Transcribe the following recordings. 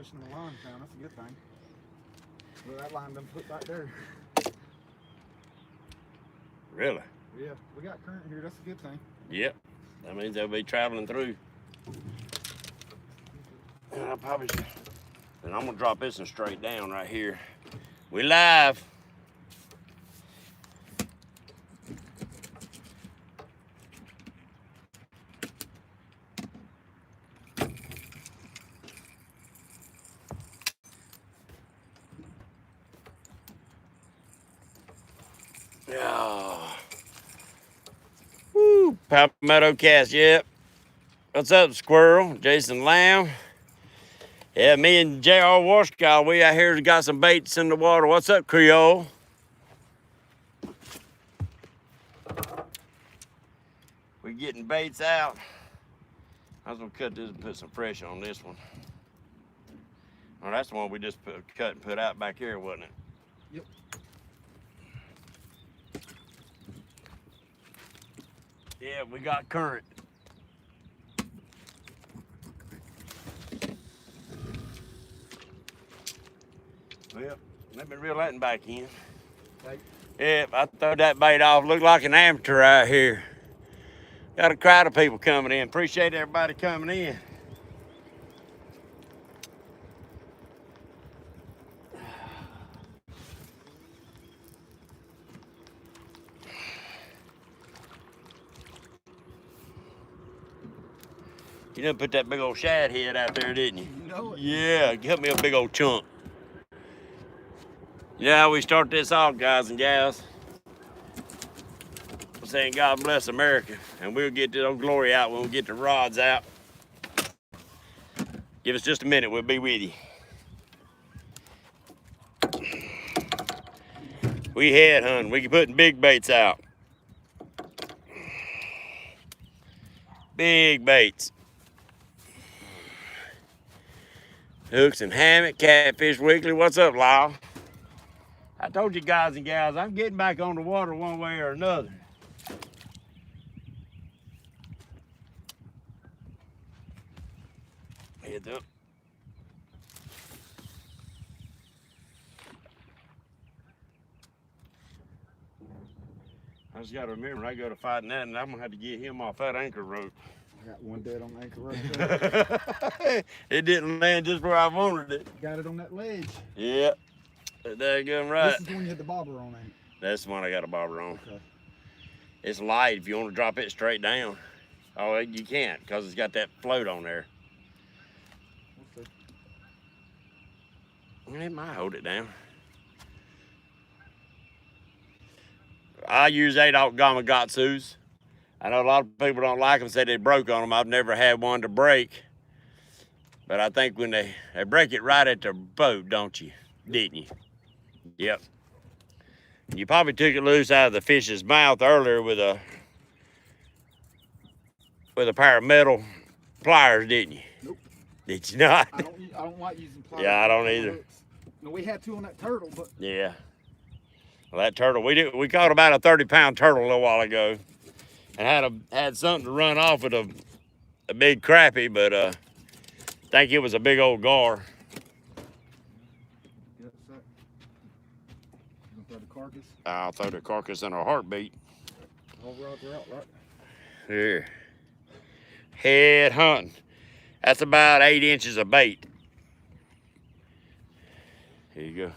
pushing the line down. That's a good thing. Well, that line done put back there. Really? Yeah, we got current here. That's a good thing. Yep. That means they'll be traveling through. And I probably should. And I'm gonna drop this one straight down right here. We live. Yeah. Woo, Palmetto cast, yep. What's up, Squirrel? Jason Lamb. Yeah, me and J.R. Washkow, we out here got some baits in the water. What's up, Creole? We're getting baits out. I was gonna cut this and put some pressure on this one. Oh, that's the one we just cut and put out back here, wasn't it? Yep. Yeah, we got current. Well, let me reel that back in. Right. Yep, I threw that bait off. Looked like an amateur out here. Got a crowd of people coming in. Appreciate everybody coming in. You done put that big old shad head out there, didn't you? You know it. Yeah, get me a big old chunk. You know how we start this off, guys and gals? We're saying God bless America, and we'll get the old glory out when we get the rods out. Give us just a minute, we'll be with you. We head hunting, we can put big baits out. Big baits. Hooks and Hammock, Catfish Weekly. What's up, Lyle? I told you guys and gals, I'm getting back on the water one way or another. Heads up. I just got to remember, I go to fighting that, and I'm going to have to get him off that anchor rope. I got one dead on the anchor rope. It didn't land just where I wanted it. Got it on that ledge. Yep. There you right. This is the one you had the bobber on, ain't it? That's the one I got a bobber on. Okay. It's light if you want to drop it straight down. Oh, you can't because it's got that float on there. We'll see. It might hold it down. I use 8/0 Gamakatsus. I know a lot of people don't like them, say they broke on them. I've never had one to break. But I think when they break it right at the boat, don't you? Didn't you? Yep. You probably took it loose out of the fish's mouth earlier with a pair of metal pliers, didn't you? Nope. Did you not? I don't like using pliers. Yeah, I don't either. No, we had two on that turtle, but Yeah. Well, that turtle, we caught about a 30-pound turtle a little while ago, and had something to run off with a big crappie, but I think it was a big old gar. yes, sir. You gonna throw the carcass? I'll throw the carcass in a heartbeat. All rods are out, right? Here. Head hunting. That's about 8 inches of bait. Here you go.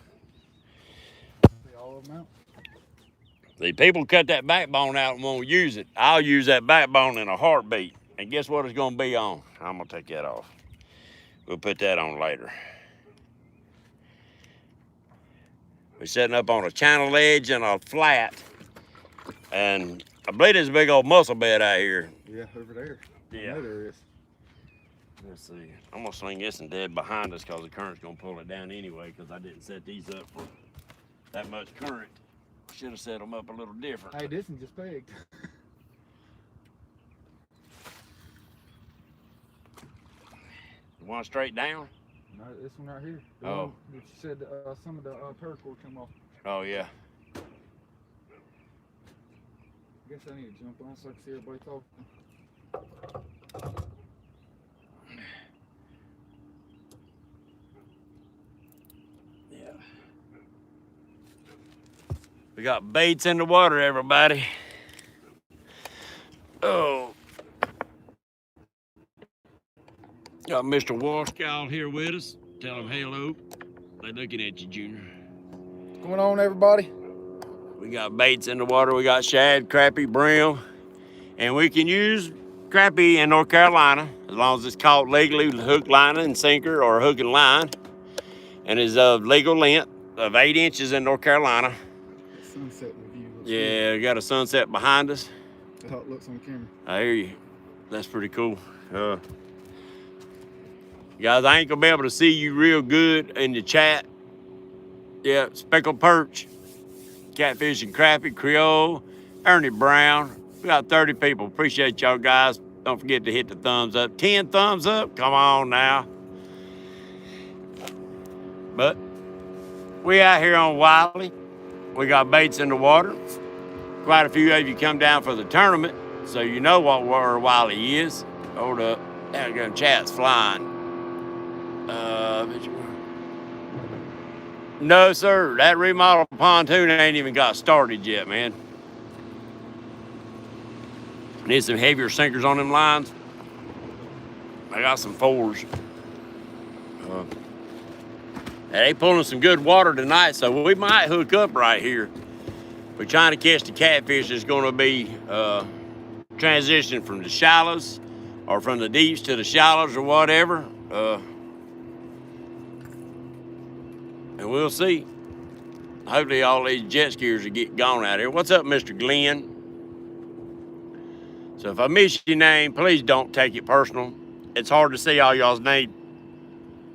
See all of them out? The people cut that backbone out and won't use it. I'll use that backbone in a heartbeat. And guess what it's gonna be on? I'm gonna take that off. We'll put that on later. We're setting up on a channel ledge and a flat. And I believe there's a big old mussel bed out here. Yeah, over there. Yeah. I know there is. Let's see. I'm gonna swing this and dead behind us because the current's gonna pull it down anyway because I didn't set these up for that much current. Should have set them up a little different. Hey, this one just pegged. You want straight down? No, this one right here. The Oh. one that you said some of the paracord come off. Oh yeah. I guess I need to jump on so I can see everybody talking. We got baits in the water, everybody. Oh. Got Mr. Warscowl here with us. Tell him hello. They're looking at you, Junior. What's going on, everybody? We got baits in the water. We got shad, crappie, brim. And we can use crappie in North Carolina as long as it's caught legally with hook, line, and sinker, or hook and line. And is of legal length of 8 inches in North Carolina. That sunset review looks Yeah, we got a sunset behind us. That's how it looks on camera. I hear you. That's pretty cool. Guys, I ain't gonna be able to see you real good in the chat. Yeah, speckled perch, catfish and crappie, Creole, Ernie Brown. We got 30 people. Appreciate y'all guys. Don't forget to hit the thumbs up. 10 thumbs up. Come on now. But we out here on Wiley. We got baits in the water. Quite a few of you come down for the tournament, so you know where Wiley is. Hold up. There we go. Chat's flying. No, sir. That remodel pontoon ain't even got started yet, man. Need some heavier sinkers on them lines. I got some 4s. They pulling some good water tonight, so we might hook up right here. We're trying to catch the catfish that's going to be transitioning from the shallows or from the deeps to the shallows or whatever. And we'll see. Hopefully all these jet skiers will get gone out here. What's up, Mr. Glenn? So if I miss your name, please don't take it personal. It's hard to see all y'all's name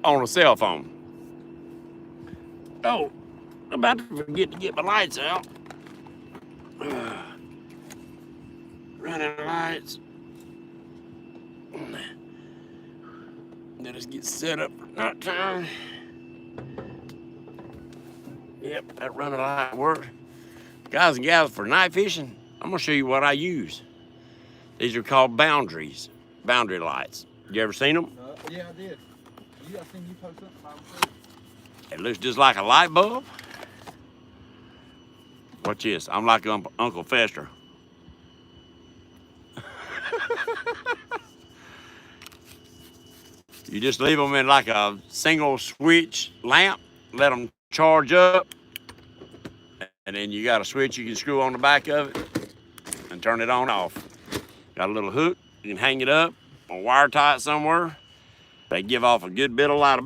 on a cell phone. Oh, I'm about to forget to get my lights out. Running lights. Let us get set up for night time. Yep, that running light works. Guys and gals, for night fishing, I'm gonna show you what I use. These are called boundary lights. You ever seen them? Yeah, I did. I seen you post something about them. It looks just like a light bulb. Watch this. I'm like Uncle Fester. You just leave them in like a single switch lamp, let them charge up, and then you got a switch you can screw on the back of it and turn it on off. Got a little hook, you can hang it up or wire tie it somewhere. They give off a good bit of light,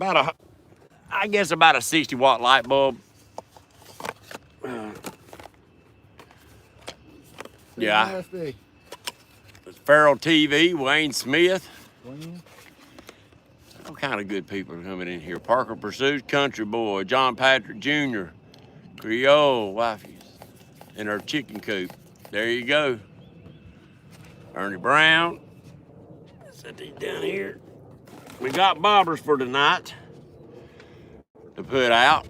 I guess about a 60-watt light bulb. Yeah. It's Farrell TV, Wayne Smith. All kind of good people are coming in here. Parker Pursuit, Country Boy, John Patrick Jr., Creole, wifeys, in her chicken coop. There you go. Ernie Brown. Set these down here. We got bobbers for tonight to put out.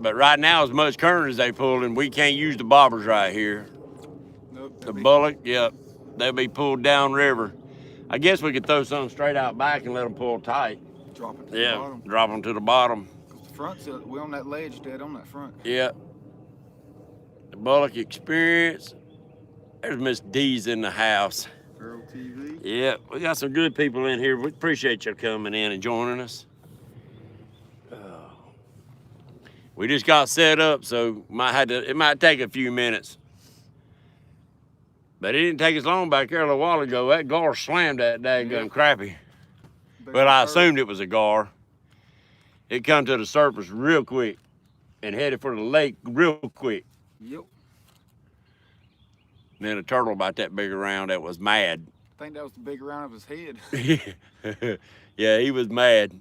But right now, as much current as they pulling, we can't use the bobbers right here. Nope. The bullock, yep, they'll be pulled downriver. I guess we could throw something straight out back and let them pull tight. Drop it to the bottom. Drop them to the bottom. Because the front's, we're on that ledge dead on that front. Yeah. The Bullock Experience. There's Miss D's in the house. Girl TV. Yeah, we got some good people in here. We appreciate you coming in and joining us. We just got set up, so it might take a few minutes. But it didn't take as long back there a little while ago. That gar slammed that daggone crappie. But I assumed it was a gar. It come to the surface real quick and headed for the lake real quick. Yep. And then a turtle about that big around that was mad. I think that was the big around of his head. Yeah, he was mad.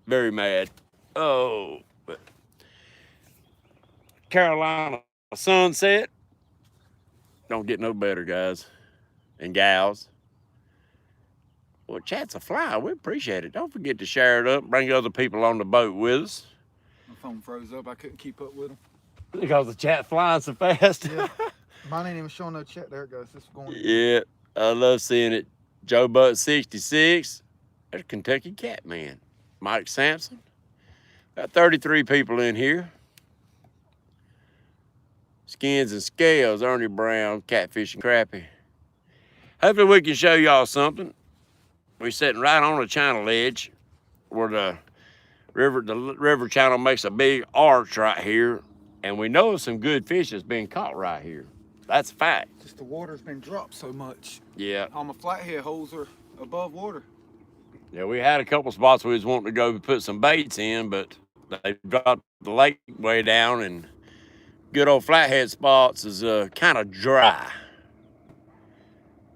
Very mad. Oh, but Carolina sunset. Don't get no better, guys and gals. Well, chat's a fly. We appreciate it. Don't forget to share it up. Bring other people on the boat with us. My phone froze up. I couldn't keep up with them. Because the chat flying so fast. Yeah. Mine ain't even showing no chat. There it goes. It's going. Yeah, I love seeing it. Joe Butt 66. There's Kentucky Catman. Mike Sampson. Got 33 people in here. Skins and Scales, Ernie Brown, catfishing crappie. Hopefully we can show y'all something. We're sitting right on a channel edge where the river channel makes a big arch right here, and we know some good fish that's being caught right here. That's a fact. Just the water's been dropped so much. Yeah. All my flathead holes are above water. Yeah, we had a couple spots we was wanting to go put some baits in, but they dropped the lake way down, and good old flathead spots is kind of dry.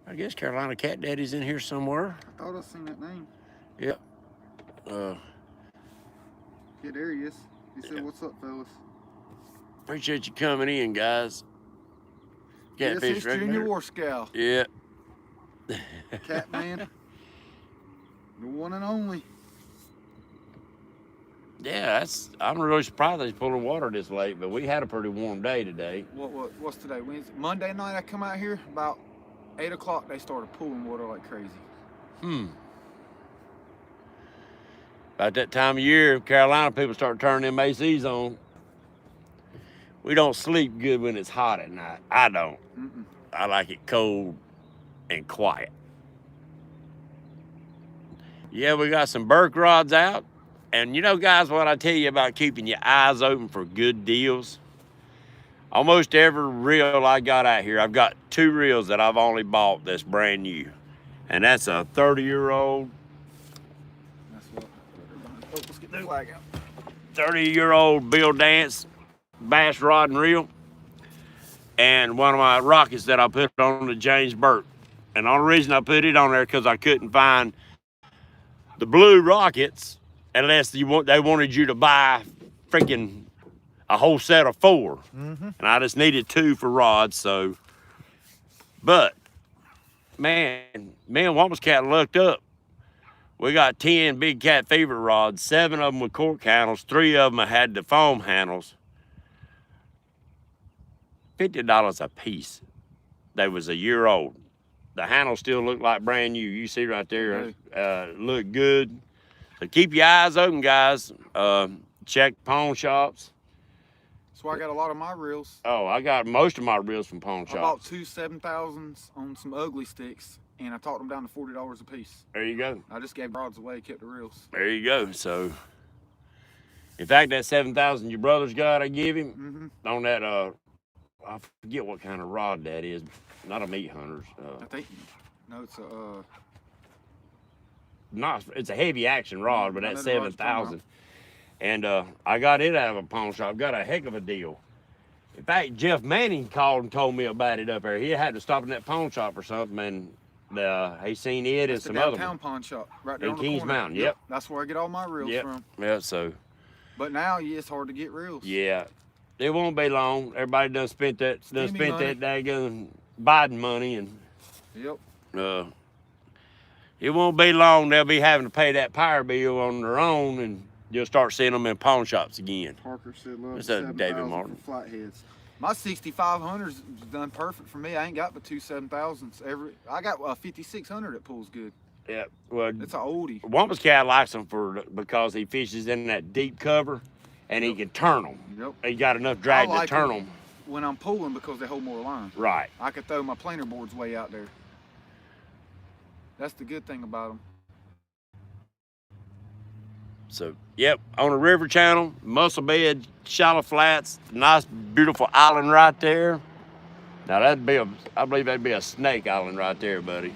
I guess Carolina Cat Daddy's in here somewhere. I thought I seen that name. Yep. Yeah, there he is. He said, "What's up, fellas?" Appreciate you coming in, guys. Catfish Catfish Junior War Scout. Yeah. Catman. The one and only. Yeah, I'm really surprised they's pulling water this late, but we had a pretty warm day today. What's today? Wednesday? Monday night I come out here, about 8 o'clock they started pulling water like crazy. About that time of year, Carolina people start turning them ACs on. We don't sleep good when it's hot at night. I don't. I like it cold and quiet. Yeah, we got some Burke rods out. And you know, guys, what I tell you about keeping your eyes open for good deals? Almost every reel I got out here, I've got 2 reels that I've only bought that's brand new. And that's a 30-year-old. That's what. Let's get their lag out. 30-year-old Bill Dance bass rod and reel. And one of my rockets that I put on the James Burke. And the only reason I put it on there because I couldn't find the blue rockets unless they wanted you to buy freaking a whole set of 4. And I just needed 2 for rods, so. But, man, me and Woman's Cat looked up. We got 10 big cat fever rods, 7 of them with cork handles, 3 of them had the foam handles. $50 a piece. They was a year old. The handles still look like brand new. You see right there, look good. So keep your eyes open, guys. Check pawn shops. That's why I got a lot of my reels. Oh, I got most of my reels from pawn shops. I bought 2 7,000s on some ugly sticks, and I talked them down to $40 a piece. There you go. I just gave rods away, kept the reels. There you go. So, in fact, that 7,000 your brother's got, I give him on that. I forget what kind of rod that is. Not a meat hunter's. I think. No, it's a. It's a heavy action rod, but that's 7,000. And I got it out of a pawn shop. Got a heck of a deal. In fact, Jeff Manning called and told me about it up there. He had to stop in that pawn shop or something, and he seen it and some other downtown pawn shop right there in on the Kings corner. Mountain. Yep. That's where I get all my reels from. Yeah. So. But now, yeah, it's hard to get reels. Yeah. It won't be long. Everybody done spent that daggone Biden money, and it won't be long. They'll be having to pay that power bill on their own, and you'll start seeing them in pawn shops again. Parker said, "Love What's up, David Martin? For flatheads." My 6500's done perfect for me. I ain't got but 2 7,000s. I got a 5600 that pulls good. Yeah, well, it's an oldie. Woman's Cat likes them because he fishes in that deep cover, and he can turn them. Yep. He got enough drag to turn them. When I'm pulling because they hold more line. Right. I could throw my planer boards way out there. That's the good thing about them. So, yep, on the river channel, Muscle Bed, Shallow Flats, nice, beautiful island right there. Now I believe that'd be a snake island right there, buddy.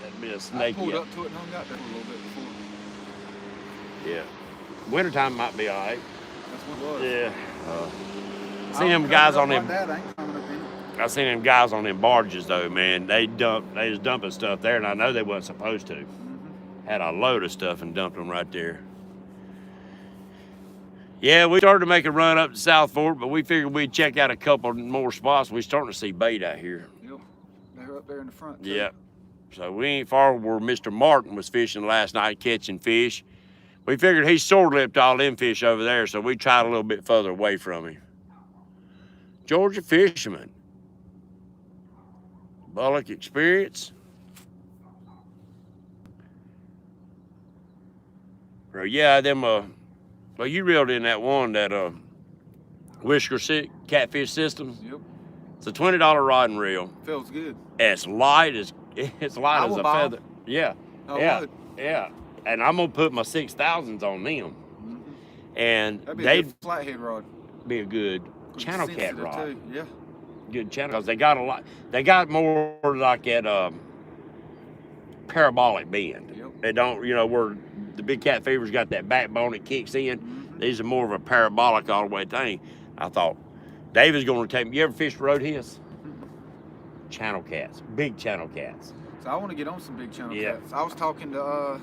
That'd be a snake. I pulled up to it and hung out there a little bit before. Yeah. Wintertime might be all right. That's what it was. Yeah. I seen them guys on them. I seen them guys on them barges though, man. They was dumping stuff there, and I know they wasn't supposed to. Had a load of stuff and dumped them right there. Yeah, we started to make a run up to South Fork, but we figured we'd check out a couple more spots. We're starting to see bait out here. Yep, they're up there in the front too. Yep. So we ain't far where Mr. Martin was fishing last night, catching fish. We figured he sore-lipped all them fish over there, so we tried a little bit further away from him. Georgia fisherman. Bullock experience. Well, yeah, them, well, you reeled in that one that Whisker Catfish Systems. Yep. It's a $20 rod and reel. Feels good. It's light as a feather. Yeah. I would. Yeah. And I'm gonna put my 6,000s on them. And that'd be a good flathead rod. Be a good channel cat rod. Too. Yeah. Good channel, because they got a lot. They got more like at parabolic bend. Yep. They don't, where the big catfisher's got that backbone that kicks in. These are more of a parabolic all the way thing. I thought David's going to take me. You ever fished roadheads? Channel cats, big channel cats. So I want to get on some big channel cats. I was talking to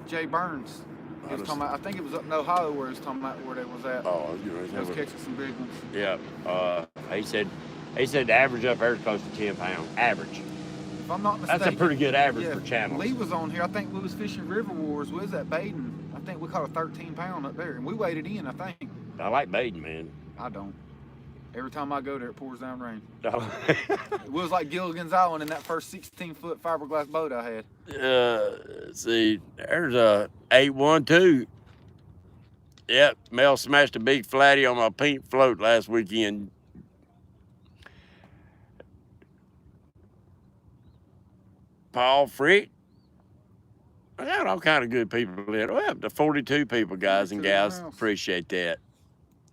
Jay Burns. He was talking about, I think it was up in Ohio where he was talking about where they was at. Oh, he was catching some big ones. Yeah. He said the average up there is close to 10 pounds. Average. If I'm not mistaken. That's a pretty good average for channels. Lee was on here. I think we was fishing River Wars. We was at Baden. I think we caught a 13 pound up there, and we waded in, I think. I like Baden, man. I don't. Every time I go there, it pours down rain. Oh. It was like Gilligan's Island in that first 16-foot fiberglass boat I had. See, there's a 812. Yep, Mel smashed a big flatty on my pink float last weekend. Paul Frick. I got all kind of good people in. Well, the 42 people, guys and gals. Appreciate that.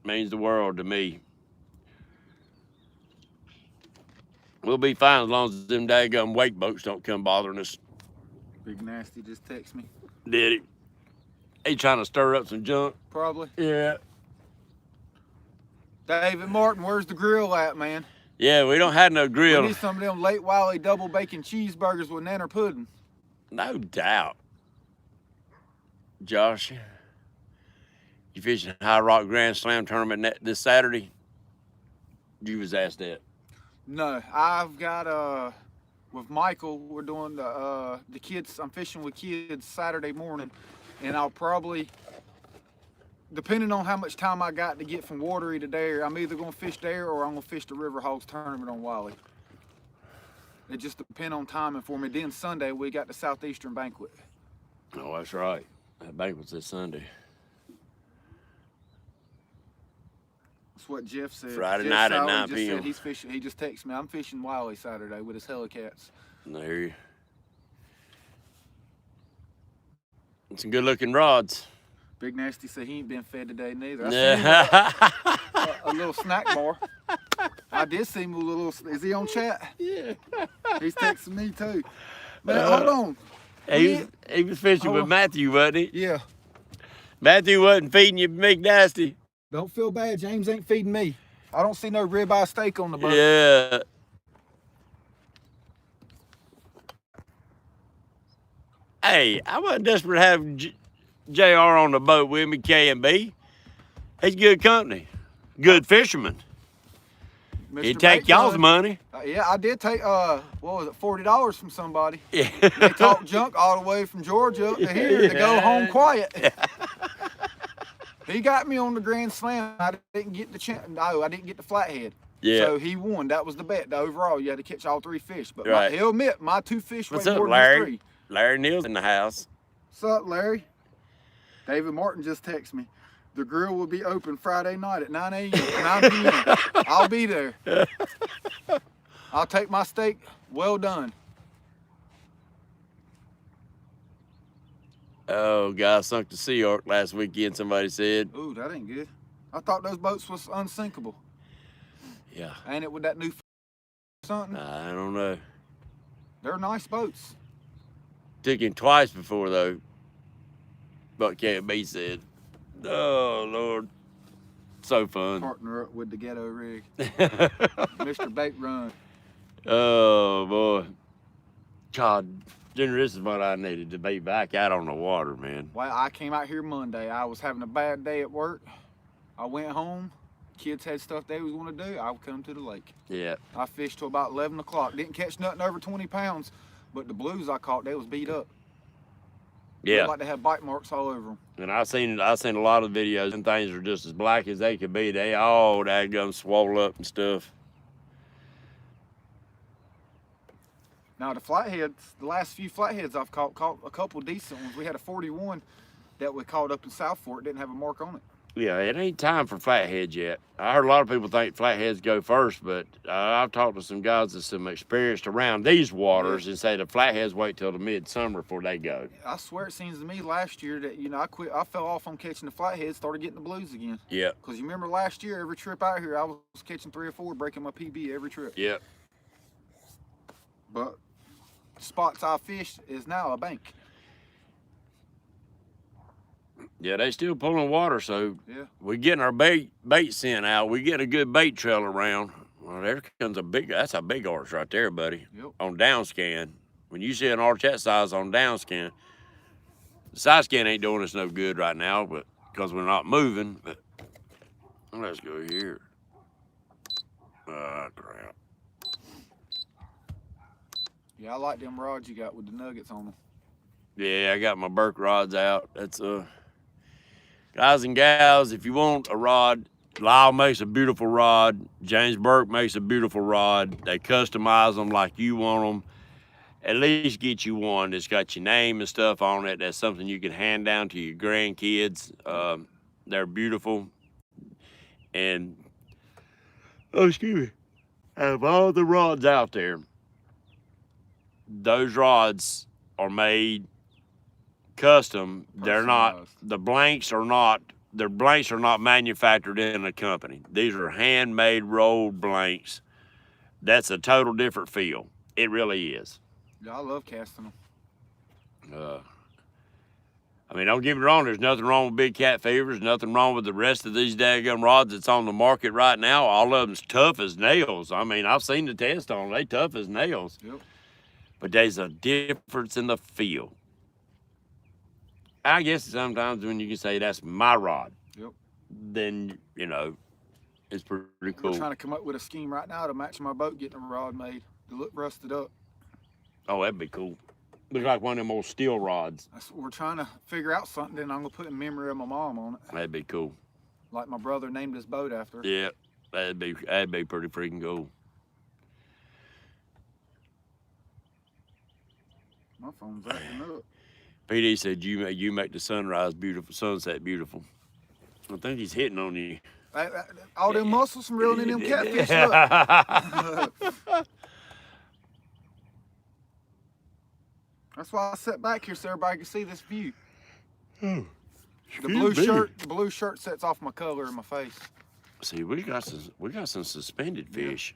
Means the world to me. We'll be fine as long as them daggum wake boats don't come bothering us. Big Nasty just text me. Did he? He trying to stir up some junk? Probably. Yeah. David Martin, where's the grill at, man? Yeah, we don't have no grill. We need some of them Late Wiley double bacon cheeseburgers with nanner pudding. No doubt. Josh, you fishing High Rock Grand Slam tournament this Saturday? You was asked that. No, I've got with Michael. We're doing the kids. I'm fishing with kids Saturday morning, and I'll probably, depending on how much time I got to get from Watery to there, I'm either gonna fish there or I'm gonna fish the River Hogs tournament on Wiley. It just depends on timing for me. Then Sunday we got the Southeastern banquet. Oh, that's right. That banquet's this Sunday. That's what Jeff said. Friday Jeff night at Sauer 9 just p.m. Said he's fishing. He just texted me. I'm fishing Wiley Saturday with his Helicats. There you. Some good looking rods. Big Nasty said he ain't been fed today neither. A little snack bar. I did see him with a little. Is he on chat? Yeah. He's texting me too. Man, hold on. He was fishing with Matthew, wasn't he? Yeah. Matthew wasn't feeding you, Big Nasty. Don't feel bad. James ain't feeding me. I don't see no ribeye steak on the boat. Yeah. Hey, I wasn't desperate to have JR on the boat with me, K&B. He's good company. Good fisherman. He'd take y'all's money. Yeah, I did take, what was it, $40 from somebody. Yeah. They talked junk all the way from Georgia up to here to go home quiet. He got me on the Grand Slam. I didn't get I didn't get the flathead. Yeah. So he won. That was the bet. The overall, you had to catch all 3 fish. But right. he'll admit, my 2 fish weigh more Larry? than 3. Larry Neal's in the house. What's up, Larry? David Martin just texted me. The grill will be open Friday night at 9 a.m. 9 p.m. I'll be there. I'll take my steak. Well done. Oh, guy sunk the Sea Ark last weekend, somebody said. Ooh, that ain't good. I thought those boats was unsinkable. Yeah. Ain't it with that new something? I don't know. They're nice boats. Took him twice before, though. But K&B said. Oh, Lord. So fun. Partner up with the ghetto rig. Mr. Bait Run. Oh, boy. God, Junior, this is what I needed to be back out on the water, man. Well, I came out here Monday. I was having a bad day at work. I went home. Kids had stuff they was going to do. I would come to the lake. Yeah. I fished till about 11 o'clock. Didn't catch nothing over 20 pounds, but the blues I caught, they was beat up. Yeah. Looked like they had bite marks all over them. And I seen a lot of videos and things are just as black as they could be. They all daggum swole up and stuff. Now the flatheads, the last few flatheads I've caught a couple decent ones. We had a 41 that we caught up in South Fork, didn't have a mark on it. Yeah, it ain't time for flatheads yet. I heard a lot of people think flatheads go first, but I've talked to some guys that's some experienced around these waters and say the flatheads wait till the midsummer before they go. I swear it seems to me last year that, you know, I fell off on catching the flatheads, started getting the blues again. Yeah. Because you remember last year, every trip out here, I was catching 3 or 4, breaking my PB every trip. Yep. But the spots I fished is now a bank. Yeah, they still pulling water, so Yeah. we're getting our bait sent out. We get a good bait trail around. Well, there comes that's a big arch right there, buddy. Yep. On down scan. When you see an arch that size on down scan, the side scan ain't doing us no good right now, but because we're not moving. But let's go here. Ah, crap. Yeah, I like them rods you got with the nuggets on them. Yeah, I got my Burke rods out. That's guys and gals, if you want a rod, Lyle makes a beautiful rod. James Burke makes a beautiful rod. They customize them like you want them. At least get you one that's got your name and stuff on it. That's something you can hand down to your grandkids. They're beautiful. And, oh, excuse me, out of all the rods out there, those rods are made custom. They're not, the blanks are not manufactured in a company. These are handmade rolled blanks. That's a total different feel. It really is. Yeah, I love casting them. I mean, don't get me wrong, there's nothing wrong with big catfishers. There's nothing wrong with the rest of these daggum rods that's on the market right now. All of them's tough as nails. I mean, I've seen the test on them. They tough as nails. Yep. But there's a difference in the feel. I guess sometimes when you can say that's my rod, yep, then, you know, it's pretty cool. We're trying to come up with a scheme right now to match my boat, getting a rod made to look rusted up. Oh, that'd be cool. Look like one of them old steel rods. That's what we're trying to figure out something. Then I'm gonna put in memory of my mom on it. That'd be cool. Like my brother named his boat after her. Yeah, that'd be pretty freaking cool. My phone's acting up. PD said you make the sunrise beautiful, sunset beautiful. I think he's hitting on you. All them muscles from reeling in them catfish. Look. That's why I sat back here so everybody can see this view. The blue shirt sets off my color in my face. See, we got some suspended fish.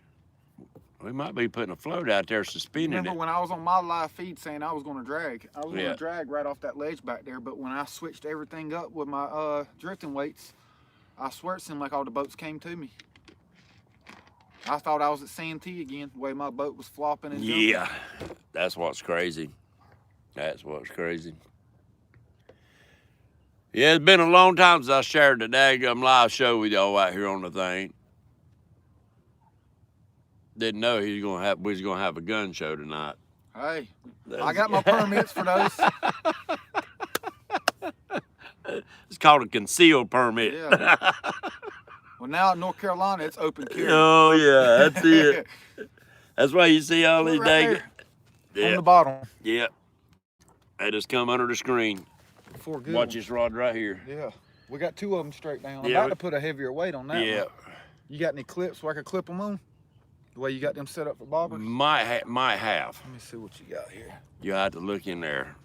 We might be putting a float out there suspending Remember when I was on my live feed saying I was going to drag? I was going to drag right off that ledge back there, but when I switched everything up with my drifting weights, I swear it seemed like all the boats came to me. I thought I was at Santee again, the way my boat was flopping and jumping. Yeah, that's what's crazy. That's what's crazy. Yeah, it's been a long time since I shared the daggum live show with y'all out here on the thing. Didn't know we was gonna have a gun show tonight. Hey, I got my permits for those. It's called a concealed permit. Yeah. Well, now in North Carolina, it's open carry. Oh yeah, that's it. That's why you see all these right daggum. on the bottom. Yeah. They just come under the screen. Four good Watch ones. this rod right here. Yeah. We got 2 of them straight down. I'm Yeah, about to put a heavier weight on that Yeah. one. You got any clips so I can clip them on? The way you got them set up for bobbers? Might have. Let me see what you got here. You have to look in there.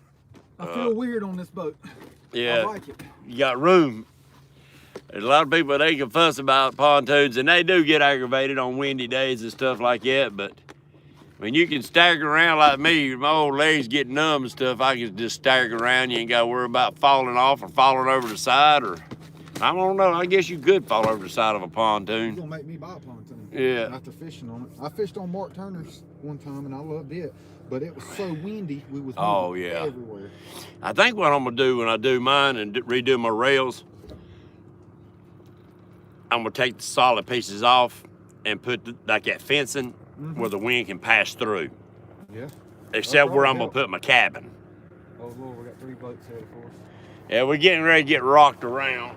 I feel weird on this boat. Yeah. I like it. You got room. There's a lot of people they can fuss about pontoons, and they do get aggravated on windy days and stuff like that, but when you can stagger around like me, my old legs get numb and stuff, I can just stagger around. You ain't got to worry about falling off or falling over the side, or I don't know. I guess you could fall over the side of a pontoon. You're going to make me buy a pontoon. Yeah. After fishing on it. I fished on Mark Turner's one time, and I loved it. But it was so windy, we was moving everywhere. I think what I'm going to do when I do mine and redo my rails, I'm going to take the solid pieces off and put like that fencing where the wind can pass through. Yeah. Except where I'm going to put my cabin. Oh, Lord, we got 3 boats headed for us. Yeah, we're getting ready to get rocked around.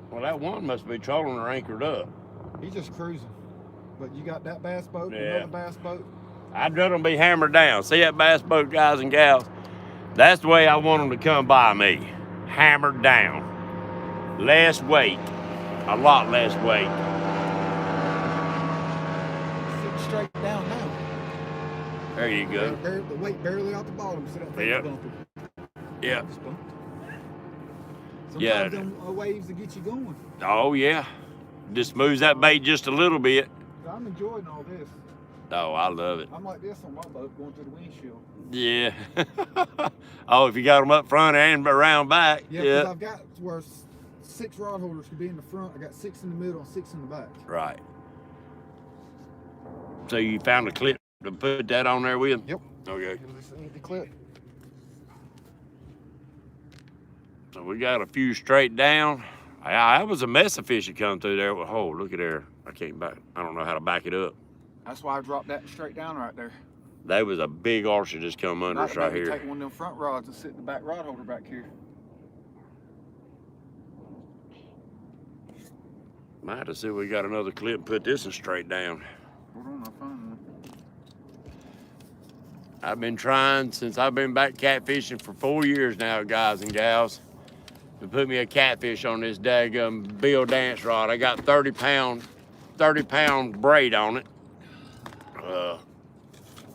Well, that one must be trolling or anchored up. He's just cruising. But you got that bass boat, another bass boat. I'd rather them be hammered down. See that bass boat, guys and gals? That's the way I want them to come by me. hammered down. Less weight, a lot less weight. Sitting straight down now. There you go. The weight barely out the bottom, so that thing's Yep. bumpy. Yeah. Sometimes Yeah. them waves will get you going. Oh yeah. Just moves that bait just a little bit. I'm enjoying all this. Oh, I love it. I'm like this on my boat going through the windshield. Yeah. Oh, if you got them up front and around back. Yeah, because I've got where 6 rod holders could be in the front. I got 6 in the middle and 6 in the back. Right. So you found a clip to put that on there with? Yep. Okay. The clip. So we got a few straight down. That was a mess of fish that come through there. Oh, look at there. I can't back. I don't know how to back it up. That's why I dropped that straight down right there. That was a big archer just come under us right here. Take one of them front rods and sit in the back rod holder back here. Might have to see if we got another clip and put this one straight down. Hold on, I'll find one. I've been trying since I've been back catfishing for 4 years now, guys and gals, to put me a catfish on this daggum Bill dance rod. I got 30 pound braid on it.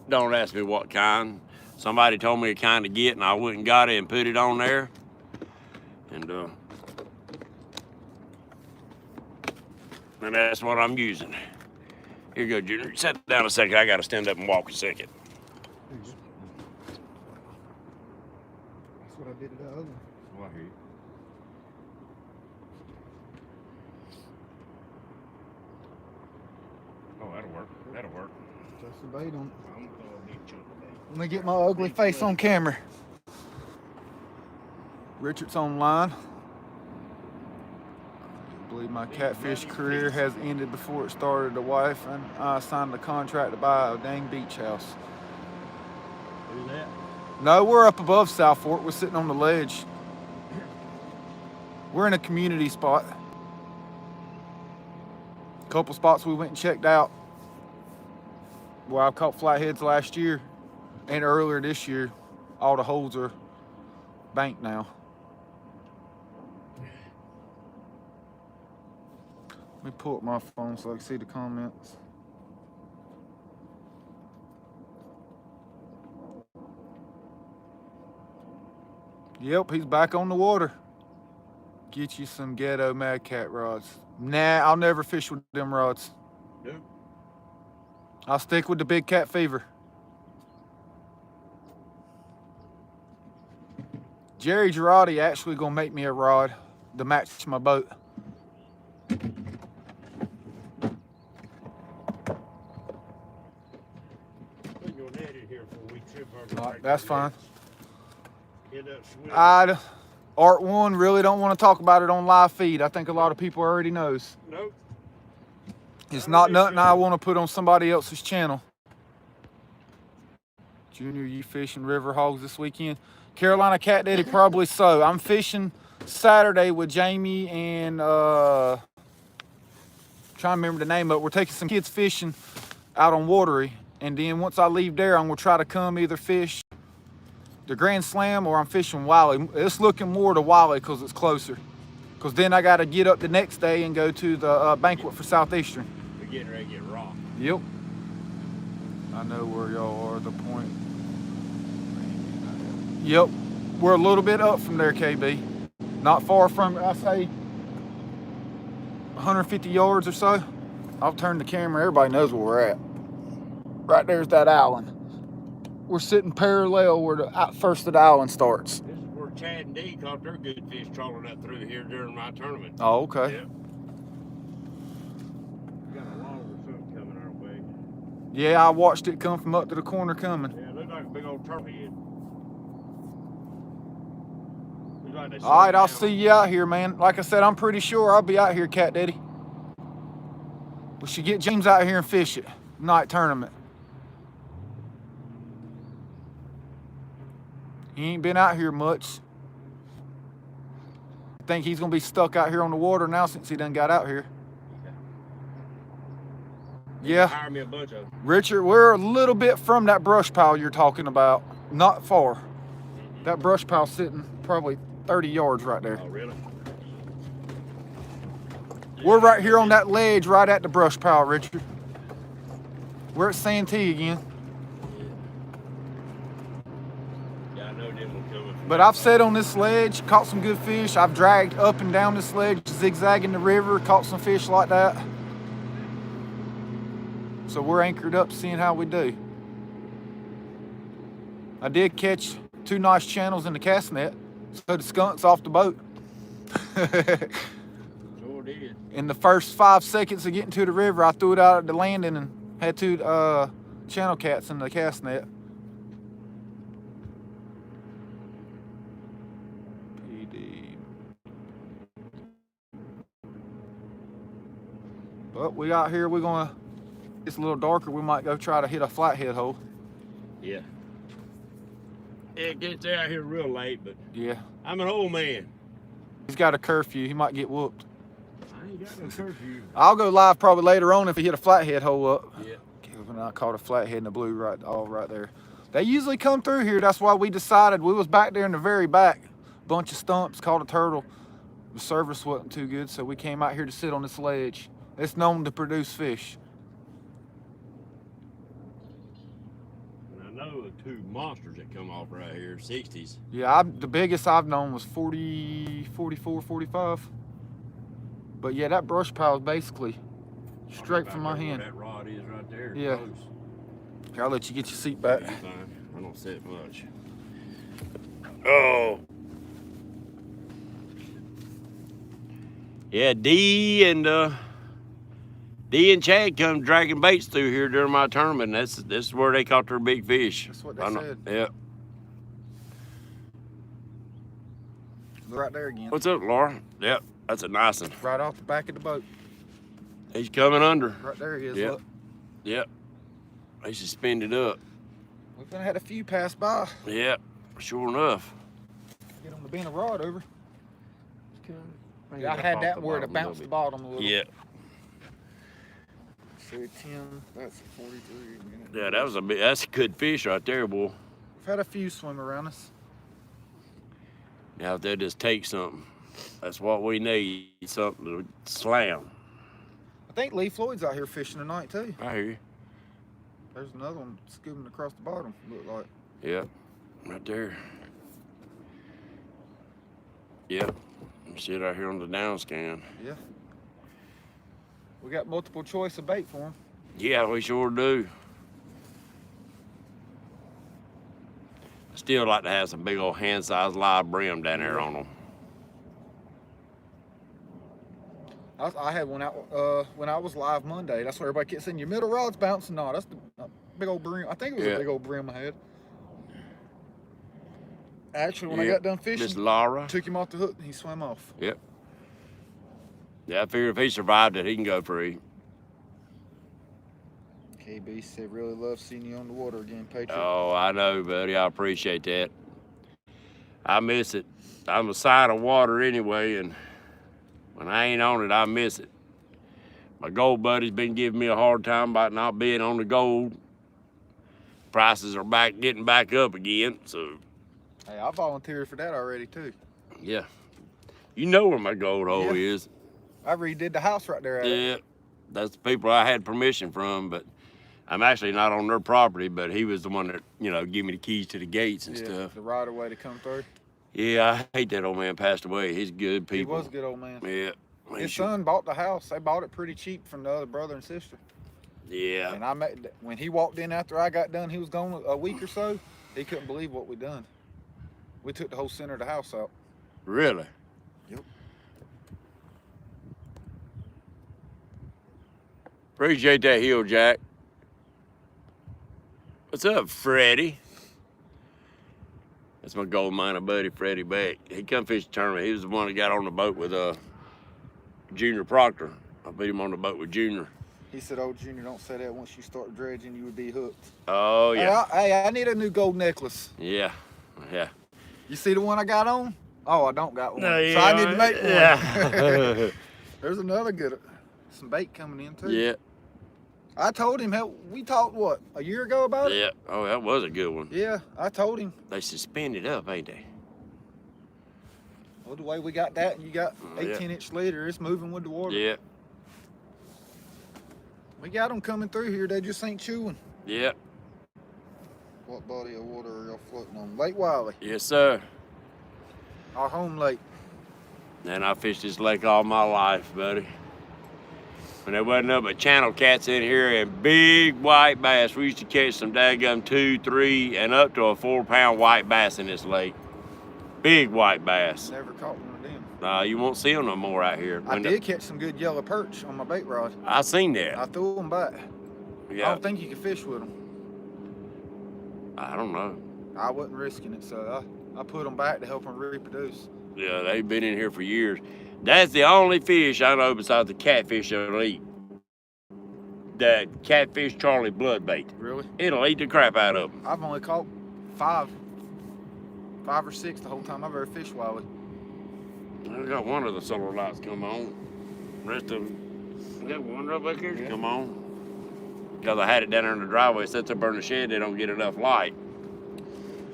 Don't ask me what kind. Somebody told me a kind to get, and I went and got it and put it on there. And that's what I'm using. Here you go, Junior. Sit down a second. I got to stand up and walk a second. That's what I did to that other one. Oh, I hear you. Oh, that'll work. That'll work. Just the bait on it. Let me get my ugly face on camera. Richard's online. I believe my catfish career has ended before it started. The wife and I signed the contract to buy a dang beach house. Who's that? No, we're up above South Fork. We're sitting on the ledge. We're in a community spot. A couple spots we went and checked out. Well, I caught flatheads last year and earlier this year. All the holes are banked now. Let me pull up my phone so I can see the comments. Yep, he's back on the water. Get you some ghetto Mad Cat rods. Nah, I'll never fish with them rods. Nope. I'll stick with the Big Cat Fever. Jerry Girardi actually gonna make me a rod to match my boat. Put your net in here before we trip over. All right, that's fine. End up swimming. Art 1 really don't want to talk about it on live feed. I think a lot of people already knows. Nope. It's not nothing I want to put on somebody else's channel. Junior, you fishing river hogs this weekend? Carolina Cat Daddy, probably so. I'm fishing Saturday with Jamie and trying to remember the name of it. We're taking some kids fishing out on Watery, and then once I leave there, I'm gonna try to come either fish the Grand Slam or I'm fishing Wiley. It's looking more to Wiley because it's closer. Because then I got to get up the next day and go to the banquet for Southeastern. We're getting ready to get raw. Yep. I know where y'all are, the point. Yep. We're a little bit up from there, KB. Not far from, I say, 150 yards or so. I'll turn the camera. Everybody knows where we're at. Right there's that island. We're sitting parallel where the first of the island starts. This is where Chad and Dee caught their good fish trawling up through here during my tournament. Oh, okay. Yep. We got a longer something coming our way. Yeah, I watched it come from up to the corner coming. Yeah, it looked like a big old turtle head. Like they All right, I'll down. see you out here, man. Like I said, I'm pretty sure I'll be out here, Cat Daddy. We should get James out here and fish it. Night tournament. He ain't been out here much. I think he's gonna be stuck out here on the water now since he done got out here. Yeah. Hire me a bunch of them. Richard, we're a little bit from that brush pile you're talking about. Not far. That brush pile sitting probably 30 yards right there. Oh, really? We're right here on that ledge right at the brush pile, Richard. We're at Santee again. Yeah, I know them will come. But I've sat on this ledge, caught some good fish. I've dragged up and down this ledge, zigzagging the river, caught some fish like that. So we're anchored up, seeing how we do. I did catch 2 nice channels in the cast net, so the skunks off the boat. Sure did. In the first 5 seconds of getting to the river, I threw it out at the landing and had 2 channel cats in the cast net. PD. But we out here, we're gonna, it's a little darker, we might go try to hit a flathead hole. Yeah. It gets out here real late, but Yeah. I'm an old man. He's got a curfew, he might get whooped. I ain't got no curfew. I'll go live probably later on if he hit a flathead hole up. Yeah. When I caught a flathead in the blue right there. They usually come through here. That's why we decided, we was back there in the very back. Bunch of stumps, caught a turtle. The service wasn't too good, so we came out here to sit on this ledge. It's known to produce fish. And I know of 2 monsters that come off right here, 60s. Yeah, the biggest I've known was 40, 44, 45. But yeah, that brush pile is basically straight from my hand. That rod is right there. Yeah. Close. Here, I'll let you get your seat back. Yeah, fine. I don't sit much. Oh. Yeah, D and Chad come dragging baits through here during my tournament. This is where they caught their big fish. That's what they said. Yeah. Right there again. What's up, Laura? Yep, that's a nice one. Right off the back of the boat. He's coming under. Right there he is. Yep. Look. Yep. They suspended up. We've had a few pass by. Yep, sure enough. Get him to bend a rod over. Yeah, I had that where it bounced the bottom a little. Yeah. So 10, that's 43. Yeah, that's a good fish right there, boy. We've had a few swim around us. Now if they just take something, that's what we need, something to slam. I think Lee Floyd's out here fishing tonight too. I hear you. There's another one scooping across the bottom, look like. Yep, right there. Yep, sit out here on the down scan. Yeah. We got multiple choice of bait for him. Yeah, we sure do. I still like to have some big old hand-sized live brim down there on them. I had one out when I was live Monday. That's where everybody kept saying, your middle rod's bouncing. No, that's the big old brim. I think it was a big old brim I had. Actually, when I got done fishing, Miss Laura took him off the hook and he swam off. Yep. Yeah, I figure if he survived it, he can go free. KB said, really love seeing you on the water again, Patriot. Oh, I know, buddy. I appreciate that. I miss it. I'm a side of water anyway, and when I ain't on it, I miss it. My gold buddy's been giving me a hard time about not being on the gold. Prices are getting back up again, so. Hey, I volunteered for that already too. Yeah. You know where my gold hole is. I redid the house right there. Yeah, that's the people I had permission from, but I'm actually not on their property, but he was the one that, you know, gave me the keys to the gates and stuff. The right of way to come through. Yeah, I hate that old man passed away. He's good people. He was a good old man. Yeah. His son bought the house. They bought it pretty cheap from the other brother and sister. Yeah. And when he walked in after I got done, he was gone a week or so. He couldn't believe what we done. We took the whole center of the house out. Really? Yep. Appreciate that heel, Jack. What's up, Freddie? That's my gold miner buddy, Freddie Beck. He come fish the tournament. He was the one that got on the boat with Junior Proctor. I beat him on the boat with Junior. He said, oh, Junior, don't say that. Once you start dredging, you would be hooked. Oh, yeah. Hey, I need a new gold necklace. Yeah, yeah. You see the one I got on? Oh, I don't got one. No, yeah, so I need to make one. Yeah. There's another good, some bait coming in too. Yeah. I told him, we talked, what, a year ago about it? Yeah. Oh, that was a good one. Yeah, I told him. They suspended up, ain't they? Well, the way we got that, and you got 18-inch leader, it's moving with the water. Yeah. We got them coming through here. They just ain't chewing. Yeah. What body of water are y'all floating on? Lake Wiley. Yes, sir. Our home lake. And I fished this lake all my life, buddy. When there wasn't nothing but channel cats in here and big white bass. We used to catch some daggum 2, 3, and up to a 4-pound white bass in this lake. Big white bass. Never caught one of them. Nah, you won't see them no more out here. I did catch some good yellow perch on my bait rod. I seen that. I threw them back. Yeah. I don't think you can fish with them. I don't know. I wasn't risking it, so I put them back to help them reproduce. Yeah, they've been in here for years. That's the only fish I know besides the catfish that'll eat. The catfish Charlie bloodbait. Really? It'll eat the crap out of them. I've only caught 5 or 6 the whole time I've ever fished Wiley. I got one of the solar lights come on. The rest of them, I got one right back here come on. Because I had it down there in the driveway, it sits up in the shed, they don't get enough light.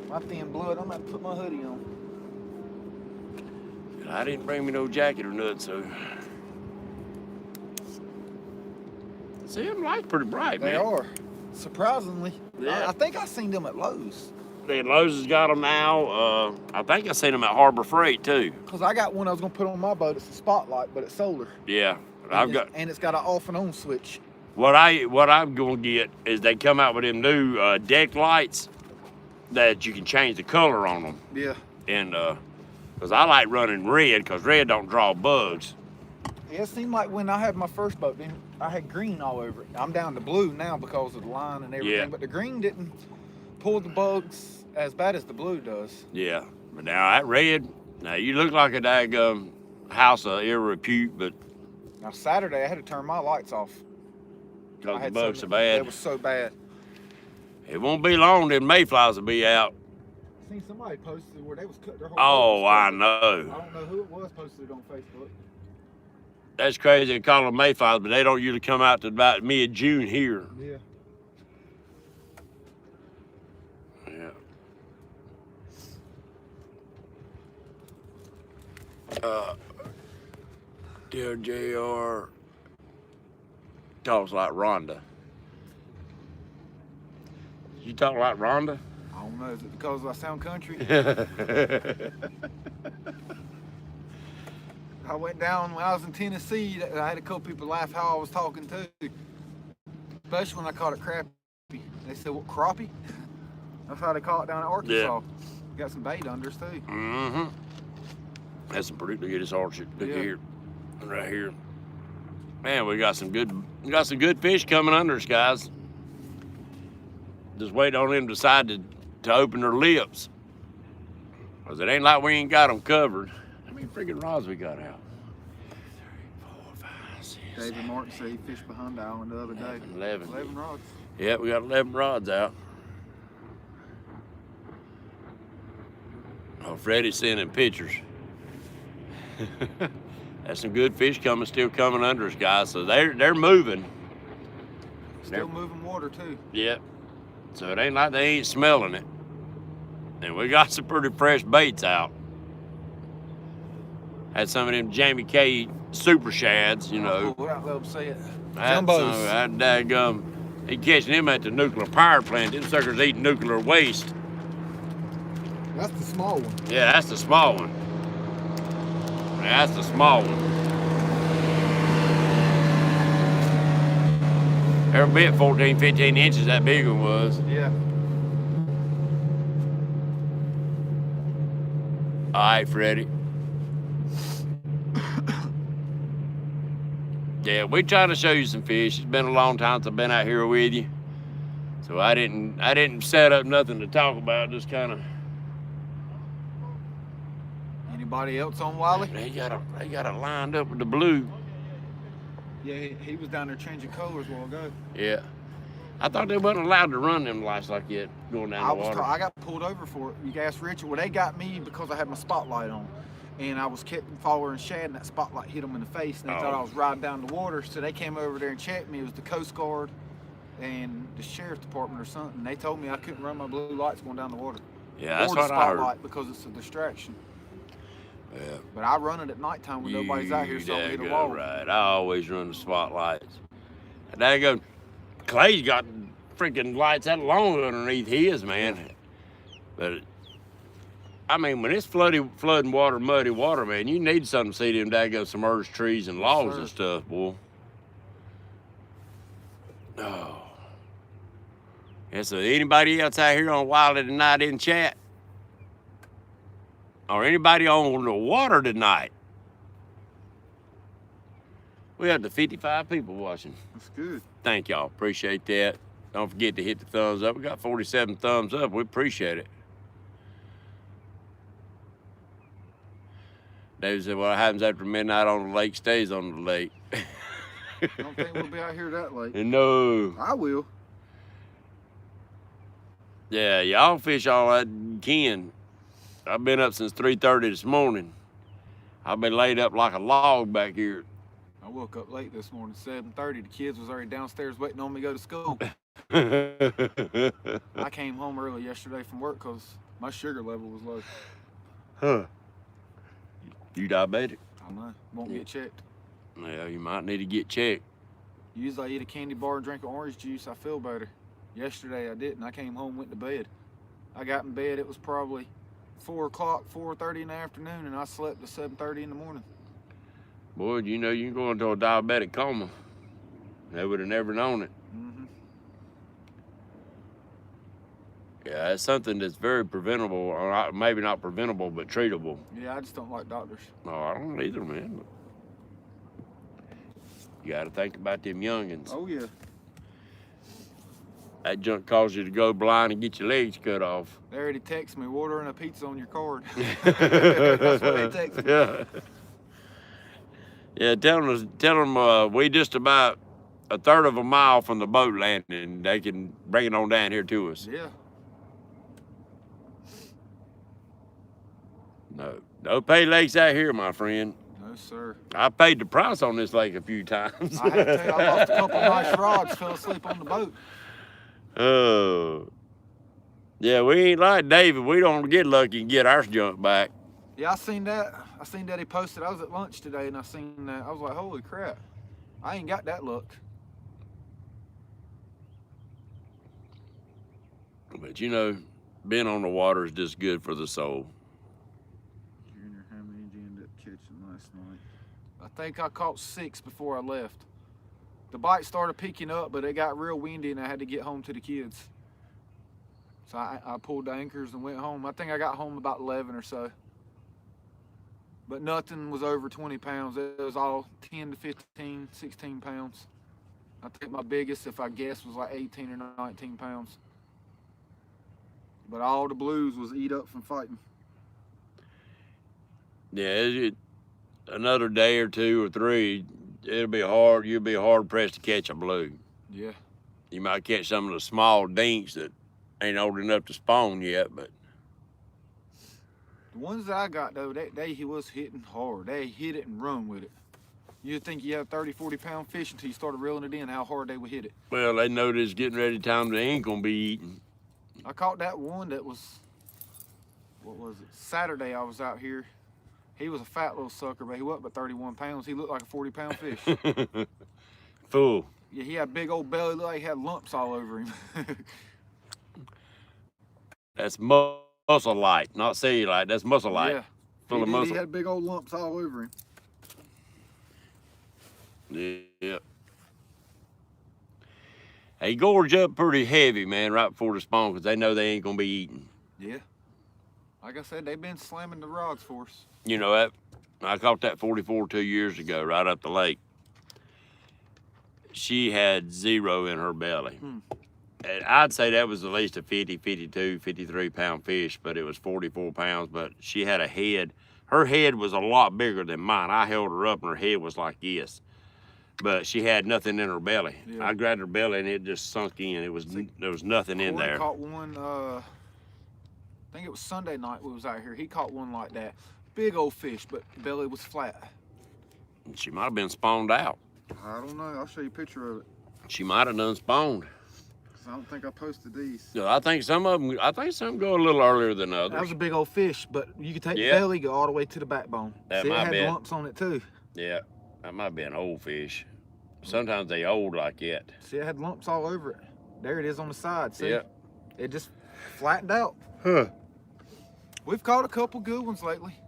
My thin blood, I'm going to put my hoodie on. I didn't bring me no jacket or nothing, so. See, them lights pretty bright, man. They are, surprisingly. Yeah. I think I seen them at Lowe's. Lowe's has got them now. I think I seen them at Harbor Freight, too. Because I got one I was going to put on my boat. It's a spotlight, but it's solar. Yeah, And it's got an off and on switch. What I'm gonna get is they come out with them new deck lights that you can change the color on them. Yeah. And because I like running red, because red don't draw bugs. Yeah, it seemed like when I had my first boat, then I had green all over it. I'm down to blue now because of the line and everything, Yeah. but the green didn't pull the bugs as bad as the blue does. Yeah, but now that red, now you look like a daggum house of ill repute, but Now Saturday I had to turn my lights off. because the had bugs so are many- bad. It was so bad. It won't be long, them mayflies will be out. I seen somebody posted where they was cut their whole Oh, boat was I covered. know. I don't know who it was posted it on Facebook. That's crazy. They call them mayflies, but they don't usually come out to about mid-June here. Yeah. Yeah. Dear JR talks like Rhonda. You talk like Rhonda? I don't know. Is it because I sound country? I went down when I was in Tennessee. I had a couple people laugh how I was talking too, especially when I caught it crappie. They said, "What, crappie?" That's how they call it down in Arkansas. Got some bait unders too. Mm-hmm. That's some pretty. Look at this orchard. Look at here, right here. Man, we got some good fish coming under us, guys. Just wait on them to decide to open their lips, cause it ain't like we ain't got them covered. How many freaking rods we got out? 3, 4, 5, 6. David Martin said he fished behind the island the other day. 11. 11 rods. Yeah, we got 11 rods out. Oh, Freddie's sending pictures. That's some good fish still coming under us, guys. So they're moving. Still moving water too. Yep. So it ain't like they ain't smelling it. And we got some pretty fresh baits out. Had some of them Jamie K super shads, you know. What I love to say it. That daggum. He catching them at the nuclear power plant. Them suckers eating nuclear waste. That's the small one. Yeah, that's the small one. That's the small one. Every bit 14, 15 inches that big one was. Yeah. All right, Freddie. Yeah, we trying to show you some fish. It's been a long time since I've been out here with you. So I didn't set up nothing to talk about, just kind of. Anybody else on Wiley? They got it lined up with the blue. Yeah, he was down there changing colors a while ago. Yeah. I thought they wasn't allowed to run them lights like that going down the water. I got pulled over for it. You can ask Richard. Well, they got me because I had my spotlight on. And I was kept following shad, and that spotlight hit them in the face, and they thought I was riding down the water. So they came over there and checked me. It was the Coast Guard and the Sheriff's Department or something. They told me I couldn't run my blue lights going down the water. Yeah, that's or the what I heard. spotlight because it's a distraction. Yeah. But I run it at nighttime when nobody's out here, so I hit a daggone wall. right. I always run the spotlights. And there you go. Clay's got freaking lights that long underneath his, man. Yeah. But I mean, when it's flooding water, muddy water, man, you need something to see them daggone submerged trees and logs and stuff, boy. Oh. Yeah, so anybody else out here on Wilder tonight in chat? Or anybody on the water tonight? We have the 55 people watching. That's good. Thank y'all. Appreciate that. Don't forget to hit the thumbs up. We got 47 thumbs up. We appreciate it. David said, what happens after midnight on the lake stays on the lake. I don't think we'll be out here that late. No. I will. Yeah, y'all fish all that you can. I've been up since 3:30 this morning. I've been laid up like a log back here. I woke up late this morning, 7:30. The kids was already downstairs waiting on me to go to school. I came home early yesterday from work because my sugar level was low. Huh. You diabetic? I know. Won't get checked. Yeah, you might need to get checked. Usually I eat a candy bar and drink an orange juice, I feel better. Yesterday I didn't. I came home, went to bed. I got in bed, it was probably 4 o'clock, 4:30 in the afternoon, and I slept at 7:30 in the morning. Boy, you know you can go into a diabetic coma. They would have never known it. Mm-hmm. Yeah, it's something that's very preventable, or maybe not preventable, but treatable. Yeah, I just don't like doctors. No, I don't either, man. You got to think about them youngins. Oh, yeah. That junk causes you to go blind and get your legs cut off. They already text me, ordering a pizza on your card. That's what they text me. Yeah. Yeah, tell them we just about a third of a mile from the boat landing. They can bring it on down here to us. Yeah. No pay lakes out here, my friend. No, sir. I paid the price on this lake a few times. I had to tell you, I lost a couple of nice rods, fell asleep on the boat. Oh. Yeah, we ain't like David. We don't get lucky and get our junk back. Yeah, I seen that. I seen that he posted. I was at lunch today and I seen that. I was like, holy crap. I ain't got that luck. But you know, being on the water is just good for the soul. Junior, how many did you end up catching last night? I think I caught 6 before I left. The bite started picking up, but it got real windy and I had to get home to the kids. So I pulled the anchors and went home. I think I got home about 11 or so. But nothing was over 20 pounds. It was all 10 to 15, 16 pounds. I think my biggest, if I guess, was like 18 or 19 pounds. But all the blues was eat up from fighting. Yeah, another day or 2 or 3, it'll be hard. You'll be hard pressed to catch a blue. Yeah. You might catch some of the small dinks that ain't old enough to spawn yet, but the ones that I got, though, he was hitting hard. They hit it and run with it. You'd think you had 30, 40 pound fish until you started reeling it in, how hard they would hit it. well, they know this getting ready time they ain't gonna be eating. I caught that one that was, what was it? Saturday I was out here. He was a fat little sucker, but he wasn't but 31 pounds. He looked like a 40 pound fish. Fool. Yeah, he had a big old belly, looked like he had lumps all over him. That's muscle light, not cellulite. That's muscle light. Yeah. Full of muscle. He had big old lumps all over him. Yeah. They gorge up pretty heavy, man, right before the spawn, because they know they ain't gonna be eating. Yeah. Like I said, they've been slamming the rods for us. You know that? I caught that 44 2 years ago, right up the lake. She had 0 in her belly. And I'd say that was at least a 50, 52, 53 pound fish, but it was 44 pounds. But she had a head. Her head was a lot bigger than mine. I held her up and her head was like this. But she had nothing in her belly. Yeah. I grabbed her belly and it just sunk in. There was nothing in there. Caught one, I think it was Sunday night we was out here. He caught one like that. Big old fish, but the belly was flat. She might have been spawned out. I don't know. I'll show you a picture of it. She might have done spawned. 'Cause I don't think I posted these. So I think some of them. I think some go a little earlier than others. That was a big old fish, but you could take Yeah. the belly, go all the way to the backbone. That See, it might had be it. lumps on it too. Yeah, that might be an old fish. Sometimes they old like that. See, it had lumps all over it. There it is on the side. See, Yeah. it just flattened out. Huh. We've caught a couple good ones lately.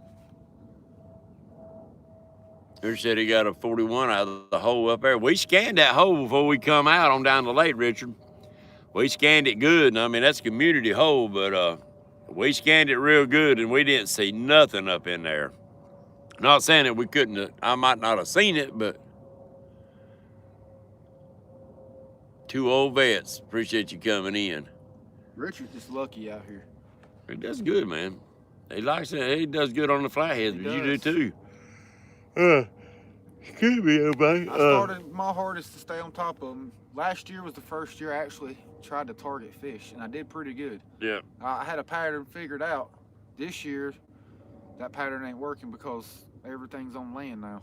He said he got a 41 out of the hole up there. We scanned that hole before we come out on down the lake, Richard. We scanned it good, and I mean, that's a community hole, but we scanned it real good, and we didn't see nothing up in there. Not saying that we couldn't have, I might not have seen it, but two old vets. Appreciate you coming in. Richard's just lucky out here. He does good, man. He likes it. He does good on the flatheads, but you do too. Excuse me, everybody. I started my hardest to stay on top of them. Last year was the first year I actually tried to target fish, and I did pretty good. Yeah. I had a pattern figured out. This year, that pattern ain't working because everything's on land now.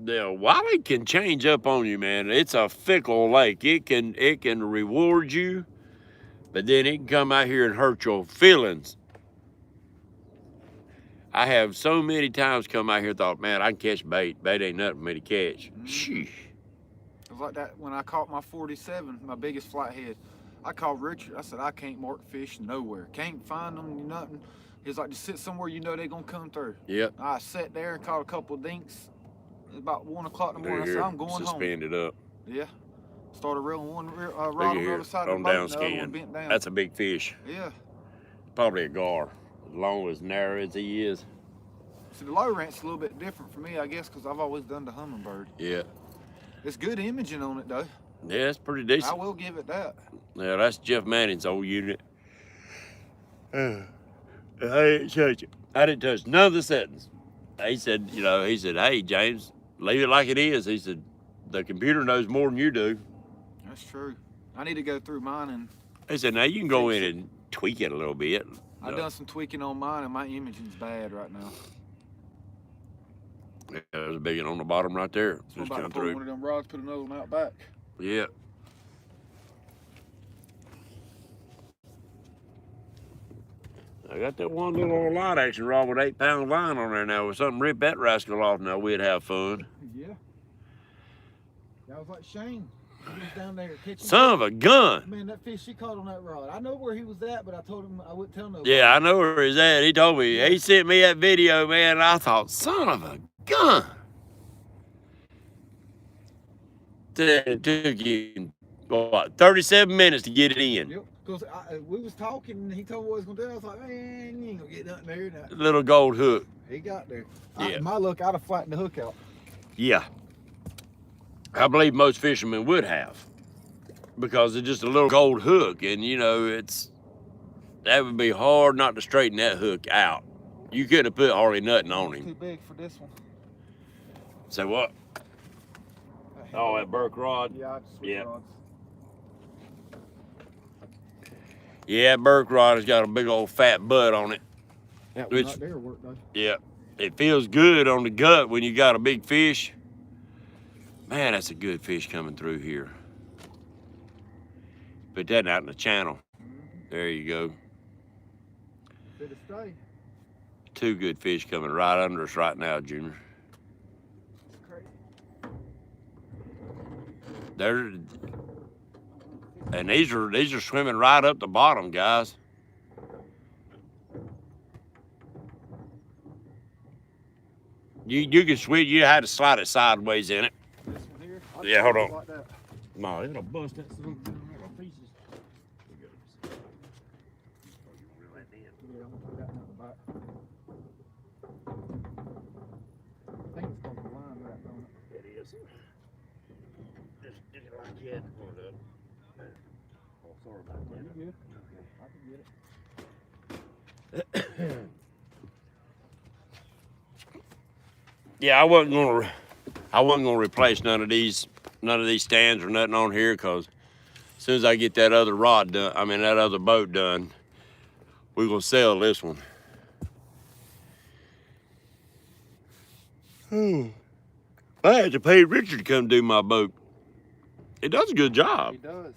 Yeah, Wally can change up on you, man. It's a fickle lake. It can reward you, but then it can come out here and hurt your feelings. I have so many times come out here and thought, man, I can catch bait. Bait ain't nothing for me to catch. Sheesh. It was like that when I caught my 47, my biggest flathead. I called Richard. I said, I can't mark fish nowhere. Can't find them, nothing. He's like, just sit somewhere you know they're going to come through. Yep. I sat there and caught a couple of dinks. It was about 1 o'clock in the morning. I said, I'm going home. Suspended up. Yeah. Started reeling one rod Look on at the here, other side on of the boat, down and the other one scan. bent down. That's a big fish. Yeah. Probably a gar, as long as narrow as he is. See, the low rant's a little bit different for me, I guess, because I've always done the hummingbird. Yeah. It's good imaging on it, though. Yeah, it's pretty decent. I will give it that. Yeah, that's Jeff Manning's old unit. I didn't touch it. I didn't touch none of the settings. He said, hey, James, leave it like it is. He said, the computer knows more than you do. That's true. I need to go through mine and... He said, now you can go in and tweak it a little bit. I've done some tweaking on mine, and my imaging's bad right now. Yeah, there's a big one on the bottom right there. So I'm Just about to come pull through. one of them rods, put another one out back. Yeah. I got that one little light action rod with 8-pound line on there now. If something ripped that rascal off now, we'd have fun. Yeah. That was like Shane. He was down there catching. Son of a gun. Man, that fish he caught on that rod. I know where he was at, but I told him I wouldn't tell nobody. Yeah, I know where he's at. He told me. He sent me that video, man, and I thought, son of a gun. It took you, what, 37 minutes to get it in. Yep, because we was talking, and he told me what he was going to do. I was like, man, you ain't going to get nothing there. Now. Little gold hook. He got there. Yeah. My luck, I'd have flattened the hook out. Yeah. I believe most fishermen would have, because it's just a little gold hook, and that would be hard not to straighten that hook out. You couldn't have put hardly nothing on him. Too big for this one. Say what? Oh, that Burke rod? Yeah, Yeah. rods. Yeah, Burke rod has got a big old fat butt on it. That Which- one right there worked, though. Yeah. It feels good on the gut when you got a big fish. Man, that's a good fish coming through here. Put that out in the channel. There you go. Did it stay? Two good fish coming right under us right now, Junior. Crazy. And these are swimming right up the bottom, guys. You can swim. You had to slide it sideways in it. This one here? Yeah, hold on. Like that. No, it'll bust that son of a pieces. Yeah, I'm gonna put that one in the back. I think it's called the line wrap on it. It is. Just do it like you had to pull it up. Oh, sorry about that. You good? I can get it. Yeah, I wasn't gonna replace none of these stands or nothing on here, because as soon as I get that other rod done, that other boat done, we're gonna sell this one. I had to pay Richard to come do my boat. He does a good job. He does.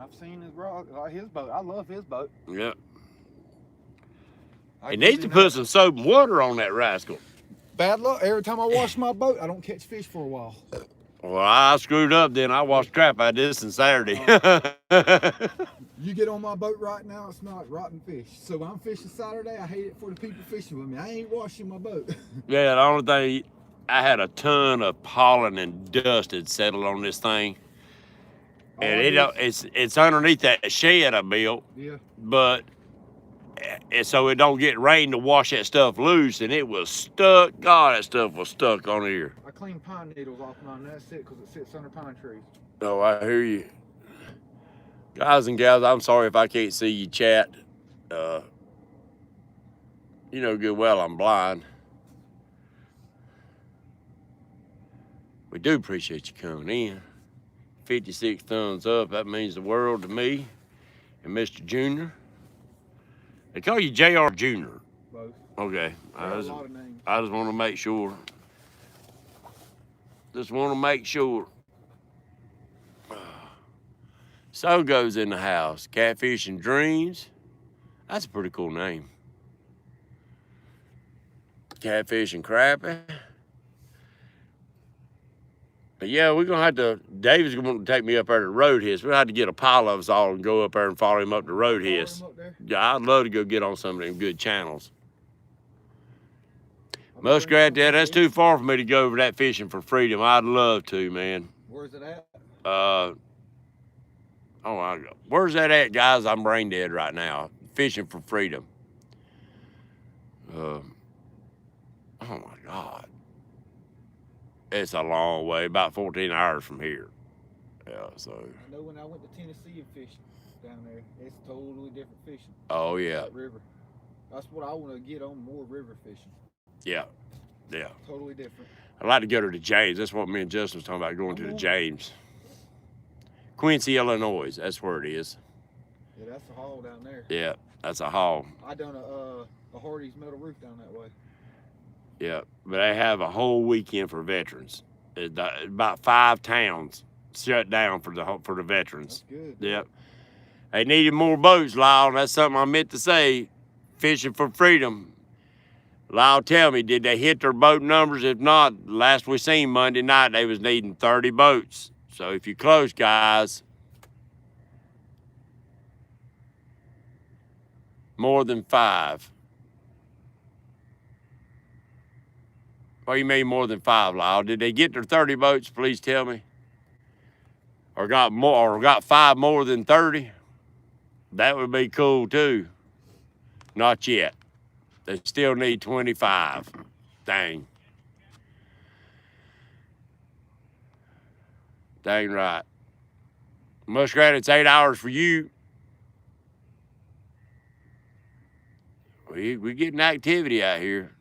I've seen his rod, like his boat. I love his boat. Yeah. I He get needs to in put that. some soap and water on that rascal. Bad luck. Every time I wash my boat, I don't catch fish for a while. Well, I screwed up then. I washed crap out of this on Saturday. You get on my boat right now, it's not rotten fish. So I'm fishing Saturday. I hate it for the people fishing with me. I ain't washing my boat. Yeah, the only thing, I had a ton of pollen and dust had settled on this thing. And it's underneath that shed I built. Yeah. But so it don't get rain to wash that stuff loose, and it was stuck. God, that stuff was stuck on here. I clean pine needles off mine. That's it, because it sits under pine trees. Oh, I hear you. Guys and gals, I'm sorry if I can't see you chat. You know good well I'm blind. We do appreciate you coming in. 56 thumbs up, that means the world to me and Mr. Junior. They call you JR Junior. Both. Okay. A lot of names. I just want to make sure. So goes in the house. Catfish and Dreams. That's a pretty cool name. Catfish and Crappie. But yeah, we're gonna have to. David's gonna want to take me up there to Roadhiss. We'll have to get a pile of us all and go up there and follow him up to Roadhiss. Yeah, I'd love to go get on some of them good channels. Muskrat, that's too far for me to go over that fishing for freedom. I'd love to, man. Where's it at? Where's that at, guys? I'm brain dead right now. Fishing for freedom. Oh my God. It's a long way, about 14 hours from here. Yeah, so. I know when I went to Tennessee and fished down there, it's totally different fishing. Oh, yeah. That river. That's what I want to get on, more river fishing. Yeah, yeah. Totally different. I'd like to go to the James. That's what me and Justin was talking about, going to the James. Quincy, Illinois. That's where it is. Yeah, that's a haul down there. Yeah, that's a haul. I done a Hardy's metal roof down that way. Yeah, but they have a whole weekend for veterans. About 5 towns shut down for the veterans. That's good. Yep. They needed more boats, Lyle. That's something I meant to say. Fishing for freedom. Lyle, tell me, did they hit their boat numbers? If not, last we seen Monday night, they was needing 30 boats. So if you're close, guys, more than 5. What do you mean more than 5, Lyle? Did they get their 30 boats? Please tell me. Or got 5 more than 30? That would be cool too. Not yet. They still need 25. Dang. Dang right. Muskrat, it's 8 hours for you. We getting activity out here.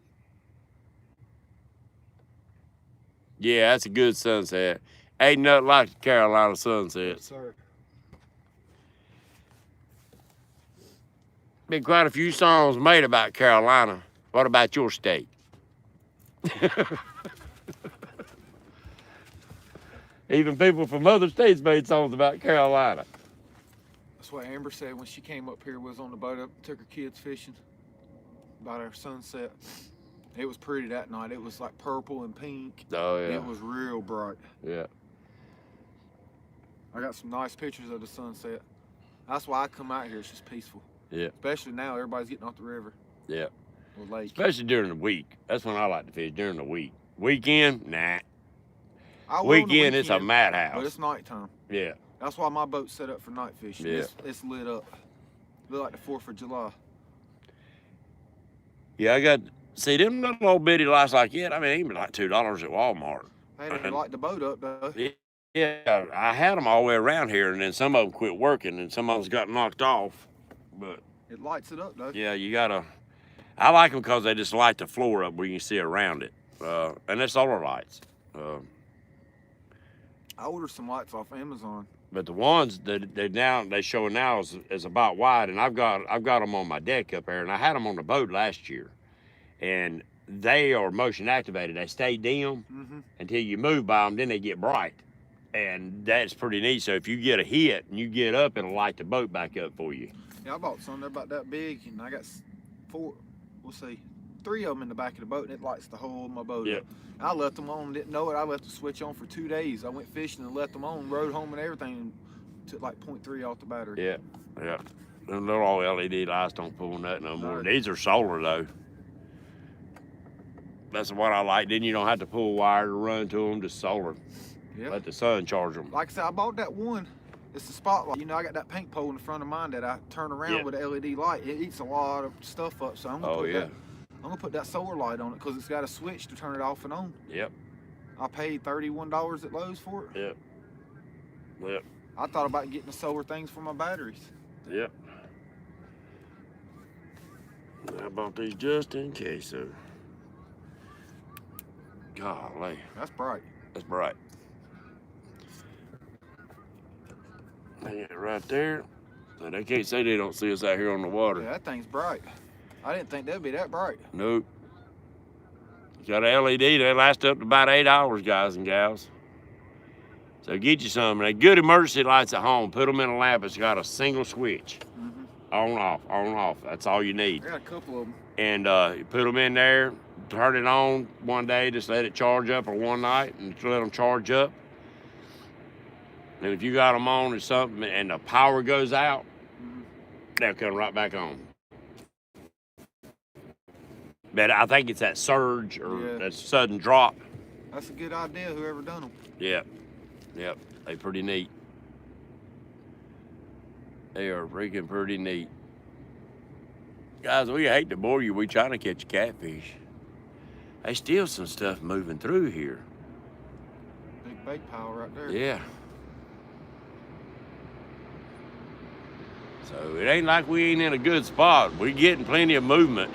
Yeah, that's a good sunset. Ain't nothing like the Carolina sunsets. Yes, sir. Been quite a few songs made about Carolina. What about your state? Even people from other states made songs about Carolina. That's what Amber said when she came up here, was on the boat up, took her kids fishing about our sunset. It was pretty that night. It was like purple and pink. Oh, yeah. It was real bright. Yeah. I got some nice pictures of the sunset. That's why I come out here. It's just peaceful. Yeah. Especially now, everybody's getting off the river. Yeah. Or lake. Especially during the week. That's when I like to fish, during the week. Weekend, nah. Weekend, it's a madhouse. But it's nighttime. Yeah. That's why my boat's set up for night fishing. Yeah. It's lit up. Lit like the 4th of July. Yeah, I got, see, them little old bitty lights like that, I mean, even like $2 at Walmart. They didn't light the boat up, though. Yeah, I had them all the way around here, and then some of them quit working, and some of them got knocked off. But it lights it up, though. Yeah, you gotta. I like them because they just light the floor up where you can see around it, and they're solar lights. I ordered some lights off Amazon. But the ones that they show now is about wide, and I've got them on my deck up there, and I had them on the boat last year, and they are motion activated. They stay dim until you move by them, then they get bright. And that's pretty neat. So if you get a hit and you get up, it'll light the boat back up for you. Yeah, I bought some. They're about that big, and I got three of them in the back of the boat, and it lights the whole of my boat up. I left them on, didn't know it. I left the switch on for 2 days. I went fishing and left them on, rode home and everything, and took like 0.3 off the battery. Yeah, yeah. Them little LED lights don't pull nothing no more. These are solar though. That's what I like. Then you don't have to pull wire to run to them, just solar. Yep. Let the sun charge them. Like I said, I bought that one. It's the spotlight. You know, I got that paint pole in the front of mine that I turn around with an LED light. It eats a lot of stuff up, so I'm gonna put that solar light on it because it's got a switch to turn it off and on. Yep. I paid $31 at Lowe's for it. Yep. Yep. I thought about getting the solar things for my batteries. Yep. I bought these just in case, so. Golly. That's bright. That's bright. Hang it right there. And they can't say they don't see us out here on the water. Yeah, that thing's bright. I didn't think that'd be that bright. Nope. You got an LED, they last up to about 8 hours, guys and gals. So get you some. And they good emergency lights at home. Put them in a lamp. It's got a single switch. On, off, on, off. That's all you need. I got a couple of them. And you put them in there, turn it on one day, just let it charge up, or one night, and let them charge up. And if you got them on or something and the power goes out, they'll come right back on. But I think it's that surge or that sudden drop. That's a good idea, whoever done them. Yep. Yep. They're pretty neat. They are freaking pretty neat. Guys, we hate to bore you. We trying to catch a catfish. There's still some stuff moving through here. Big bait pile right there. Yeah. So it ain't like we ain't in a good spot. We're getting plenty of movement.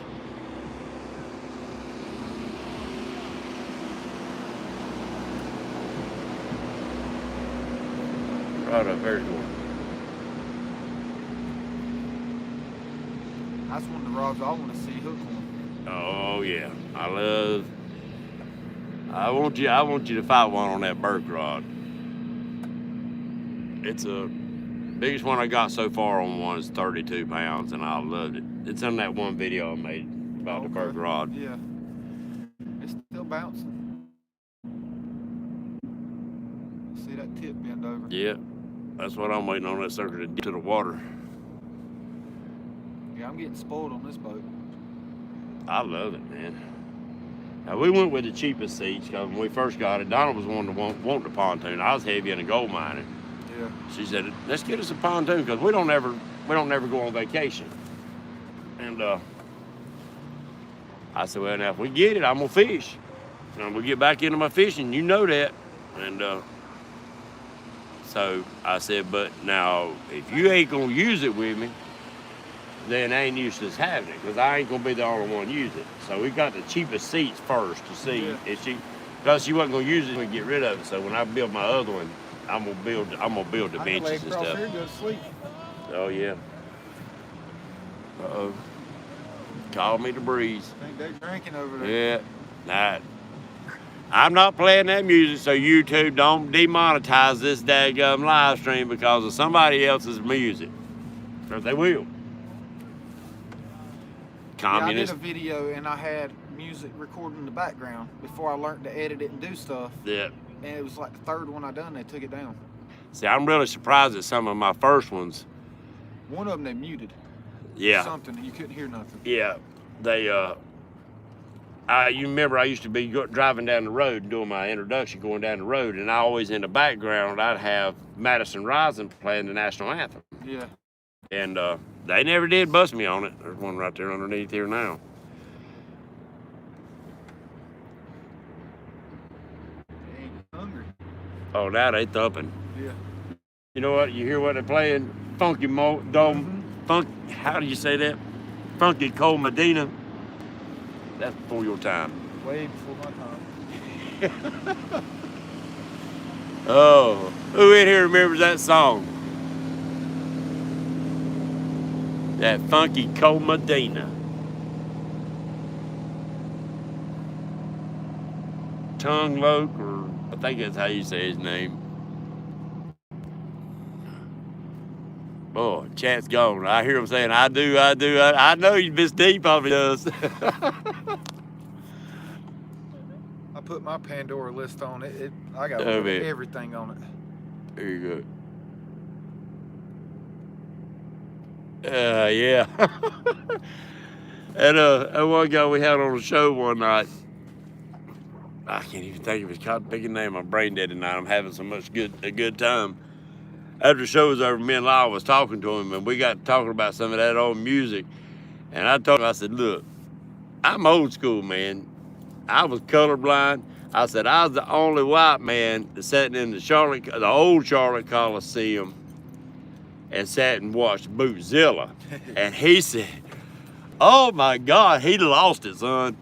Right up there. That's one of the rods I want to see hook on. Oh yeah, I want you to fight one on that Burke rod. It's the biggest one I got so far on one is 32 pounds, and I loved it. It's in that one video I made about the Burke rod. Yeah, it's still bouncing. See that tip bend over? Yeah, that's what I'm waiting on, that sucker to get to the water. Yeah, I'm getting spoiled on this boat. I love it, man. Now, we went with the cheapest seats because when we first got it, Donna was one to want the pontoon. I was heavy in a gold mining. Yeah. She said, "Let's get us a pontoon because we don't ever go on vacation." And I said, "Well, now if we get it, I'm gonna fish. And I'm gonna get back into my fishing. You know that." And so I said, "But now if you ain't gonna use it with me, then I ain't used to having it because I ain't gonna be the only one use it." So we got the cheapest seats first to see if because she wasn't gonna use it and get rid of it. So when I build my other one, I'm gonna build the benches and stuff. Here, go to sleep. Oh yeah. Uh-oh. Call me the breeze. I think they're drinking over there. Yeah. Nah. I'm not playing that music, so YouTube don't demonetize this daggum live stream because of somebody else's music. Because they will. Communist. Yeah, I did a video and I had music recording in the background before I learned to edit it and do stuff. Yeah. And it was like the third one I done, they took it down. See, I'm really surprised at some of my first ones. One of them they muted. Yeah. Something, you couldn't hear nothing. Yeah. They, you remember I used to be driving down the road and doing my introduction going down the road, and I always in the background, I'd have Madison Rising playing the national anthem. Yeah. And they never did bust me on it. There's one right there underneath here now. They ain't hungry. Oh, now they thumping. Yeah. You know what? You hear what they're playing? Funky how do you say that? Funky Cold Medina. That's before your time. Way before my time. Oh, who in here remembers that song? That Funky Cold Medina. Tongue Loke, or I think that's how you say his name. Boy, chat's gone. I hear him saying, I do. I know he's Miss D probably does. I put my Pandora list on it. I got Oh, man. everything on it. There you go. Yeah. And one guy we had on the show one night, I can't even think of his big name. I'm brain dead tonight. I'm having so much a good time. After the show was over, me and Lyle was talking to him, and we got talking about some of that old music. And I told him, I said, look, I'm old school, man. I was colorblind. I said, I was the only white man that sat in the old Charlotte Coliseum and sat and watched Bootzilla. And he said, oh my God, he lost it, son.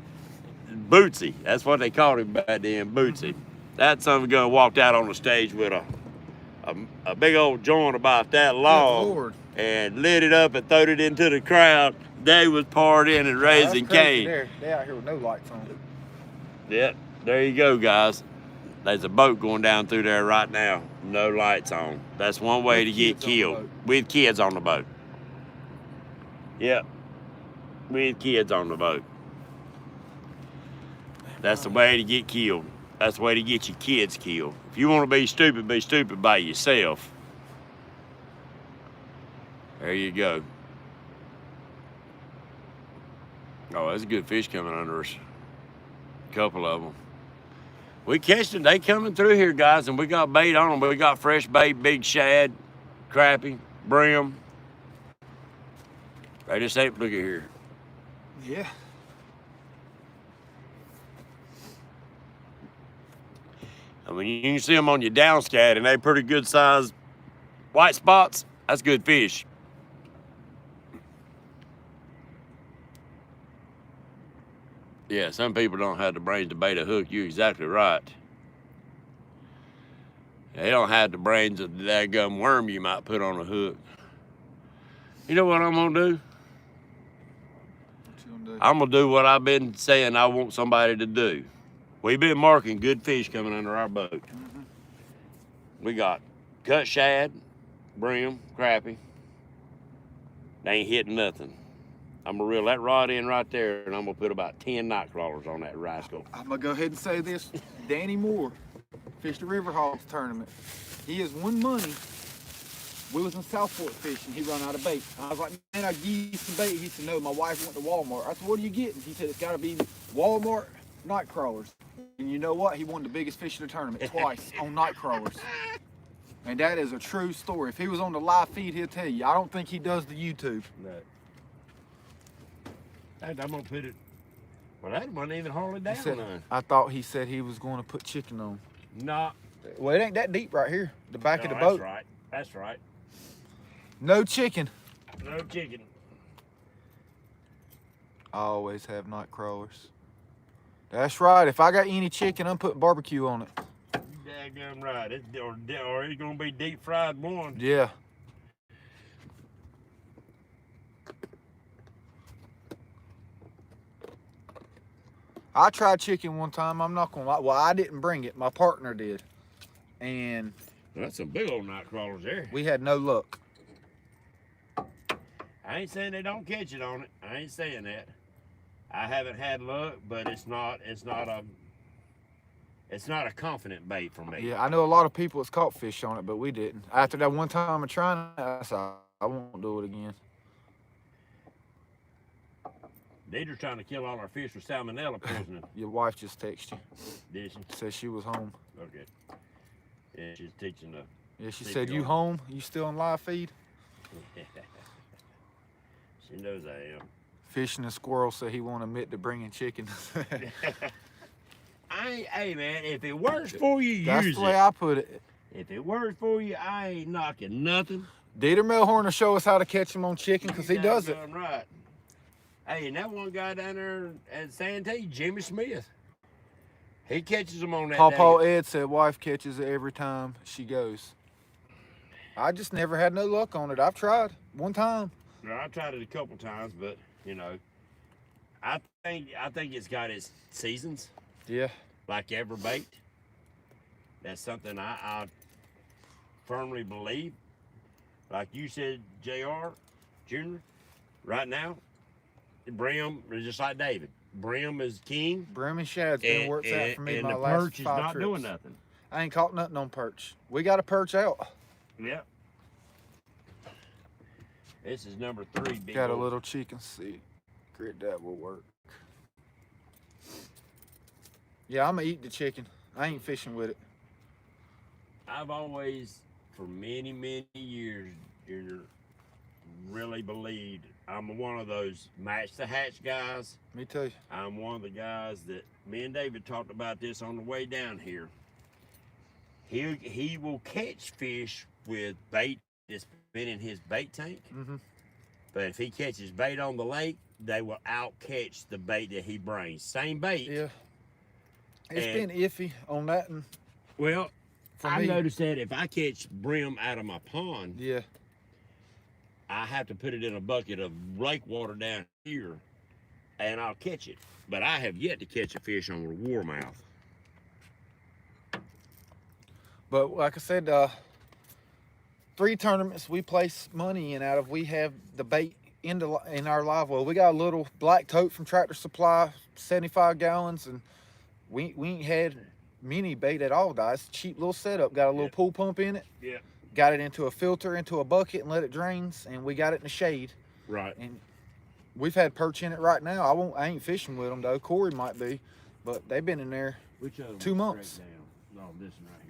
Bootsy, that's what they called him back then, Bootsy. That son of a gun walked out on the stage with a big old joint about that long and lit it up and throwed it into the crowd. They was partying and raising cane. They out here with no lights on. Yeah, there you go, guys. There's a boat going down through there right now. No lights on. That's one way to get killed. With kids on the boat. Yep. With kids on the boat. That's the way to get killed. That's the way to get your kids killed. If you want to be stupid by yourself. There you go. Oh, that's a good fish coming under us. A couple of them. We catched them. They coming through here, guys, and we got bait on them. We got fresh bait, big shad, crappie, brim. They just ain't, look at here. Yeah. I mean, you can see them on your downscat, and they pretty good sized white spots. That's good fish. Yeah, some people don't have the brains to bait a hook. You're exactly right. They don't have the brains of the daggum worm you might put on a hook. You know what I'm gonna do? What you gonna do? I'm gonna do what I've been saying I want somebody to do. We've been marking good fish coming under our boat. Mm-hmm. We got cut shad, brim, crappie. They ain't hitting nothing. I'm gonna reel that rod in right there, and I'm gonna put about 10 night crawlers on that rascal. I'm gonna go ahead and say this. Danny Moore fished the River Hogs tournament. He has won money. We was in Southport fishing. He run out of bait. I was like, man, I give you some bait. He said, no, my wife went to Walmart. I said, what are you getting? He said, it's gotta be Walmart night crawlers. And you know what? He won the biggest fish in the tournament twice on night crawlers. And that is a true story. If he was on the live feed, he'll tell you. I don't think he does the YouTube. No. I'm gonna put it. Well, that wasn't even hardly down none. I thought he said he was going to put chicken on. No. Well, it ain't that deep right here. The back of the boat. That's right. That's right. No chicken. No chicken. I always have night crawlers. That's right. If I got any chicken, I'm putting barbecue on it. Daggum right. Or it's gonna be deep fried one. Yeah. I tried chicken one time. I'm not gonna lie. Well, I didn't bring it. My partner did, and That's some big old night crawlers there. we had no luck. I ain't saying they don't catch it on it. I ain't saying that. I haven't had luck, but it's not a confident bait for me. Yeah, I know a lot of people that's caught fish on it, but we didn't. After that one time of trying it, I said I won't do it again. Deidre's trying to kill all our fish with salmonella poisoning. Your wife just texted you. Did she? Said she was home. Okay. Yeah, she's teaching the. Yeah, she said, you home? You still on live feed? She knows I am. Fishing and Squirrel said he won't admit to bringing chicken. Hey man, if it works for you, use it. That's the way I put it. If it works for you, I ain't knocking nothing. Dieter Melhorn will show us how to catch him on chicken because he does it. Right. Hey, and that one guy down there at Santee, Jimmy Smith, he catches them on that Paw Ed said wife catches it every time she goes. I just never had no luck on it. I've tried one time. No, I tried it a couple times, but you know, I think it's got its seasons. Yeah. Like every bait. That's something I firmly believe. like you said, JR, Junior, right now, brim is just like David. Brim is king. Brim and shad's been where it's at for me And my the last perch is 5 not trips. doing nothing. I ain't caught nothing on perch. We got a perch out. Yep. This is number 3. Big Got a old. little chicken seat. Grit that will work. Yeah, I'm gonna eat the chicken. I ain't fishing with it. I've always, for many, many years, Junior, really believed I'm one of those match the hatch guys. Me too. I'm one of the guys that me and David talked about this on the way down here. He will catch fish with bait that's been in his bait tank. Mm-hmm. But if he catches bait on the lake, they will out catch the bait that he brings. Same bait. Yeah. It's been iffy on that, and well, I me, noticed that if I catch brim out of my pond, yeah, I have to put it in a bucket of lake water down here, and I'll catch it. But I have yet to catch a fish on a warmouth. but like I said, 3 tournaments we place money in out of. We have the bait in our live well. We got a little black tote from Tractor Supply, 75 gallons, and we ain't had mini bait at all, guys. Cheap little setup. Got a little pool pump in it. Yeah. Got it into a filter, into a bucket, and let it drains. And we got it in the shade. Right. And we've had perch in it right now. I ain't fishing with them though. Corey might be, but they've been in there Which other 2 months. No, this one right here.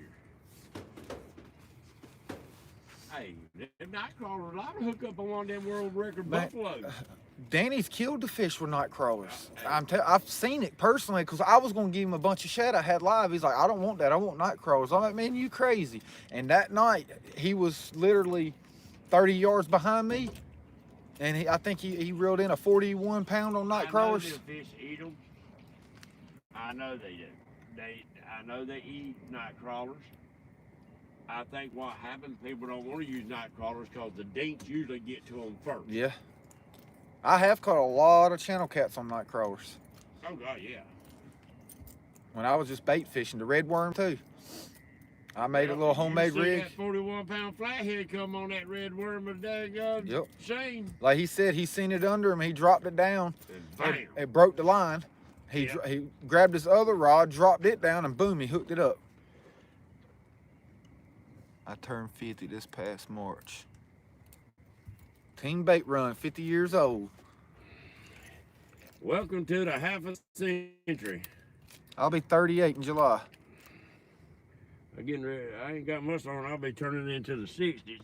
Hey, them night crawlers, I would hook up on one of them world record buffaloes. Danny's killed the fish with night crawlers. I've seen it personally because I was going to give him a bunch of shad I had live. He's like, I don't want that. I want night crawlers. I'm like, man, you crazy. And that night, he was literally 30 yards behind me. And I think he reeled in a 41 pound on night crawlers. I know them fish eat them. I know they do. I know they eat night crawlers. I think what happens, people don't want to use night crawlers because the dinks usually get to them first. Yeah. I have caught a lot of channel cats on night crawlers. Oh, God, yeah. When I was just bait fishing, the red worm too. I made a little homemade rig. That 41-pound flathead come on that red worm of daggone Shane. Like he said, he seen it under him. He dropped it down. And bam. It broke the line. He grabbed his other rod, dropped it down, and boom, he hooked it up. I turned 50 this past March. Team Bait Run, 50 years old. Welcome to the half a century. I'll be 38 in July. I'm getting ready. I ain't got much on. I'll be turning into the 60s.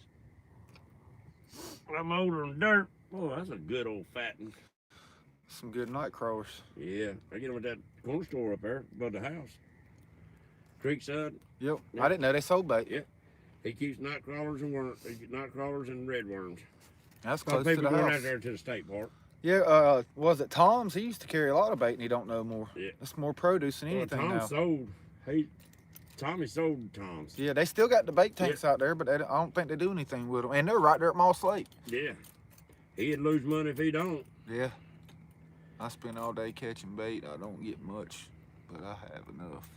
I'm older than dirt. Oh, that's a good old fatting. Some good night crawlers. Yeah, I get them at that corner store up there above the house. Creekside. Yep. I didn't know they sold bait. Yeah. He keeps night crawlers and night crawlers and red worms. That's close to people the going house. out there to the state park. Yeah, was it Tom's? He used to carry a lot of bait and he don't know more. Yeah. It's more produce than anything Tom now. Tommy sold Tom's. Yeah, they still got the bait tanks out there, but I don't think they do anything with them. And they're right there at Moss Lake. Yeah. He'd lose money if he don't. Yeah. I spend all day catching bait. I don't get much, but I have enough.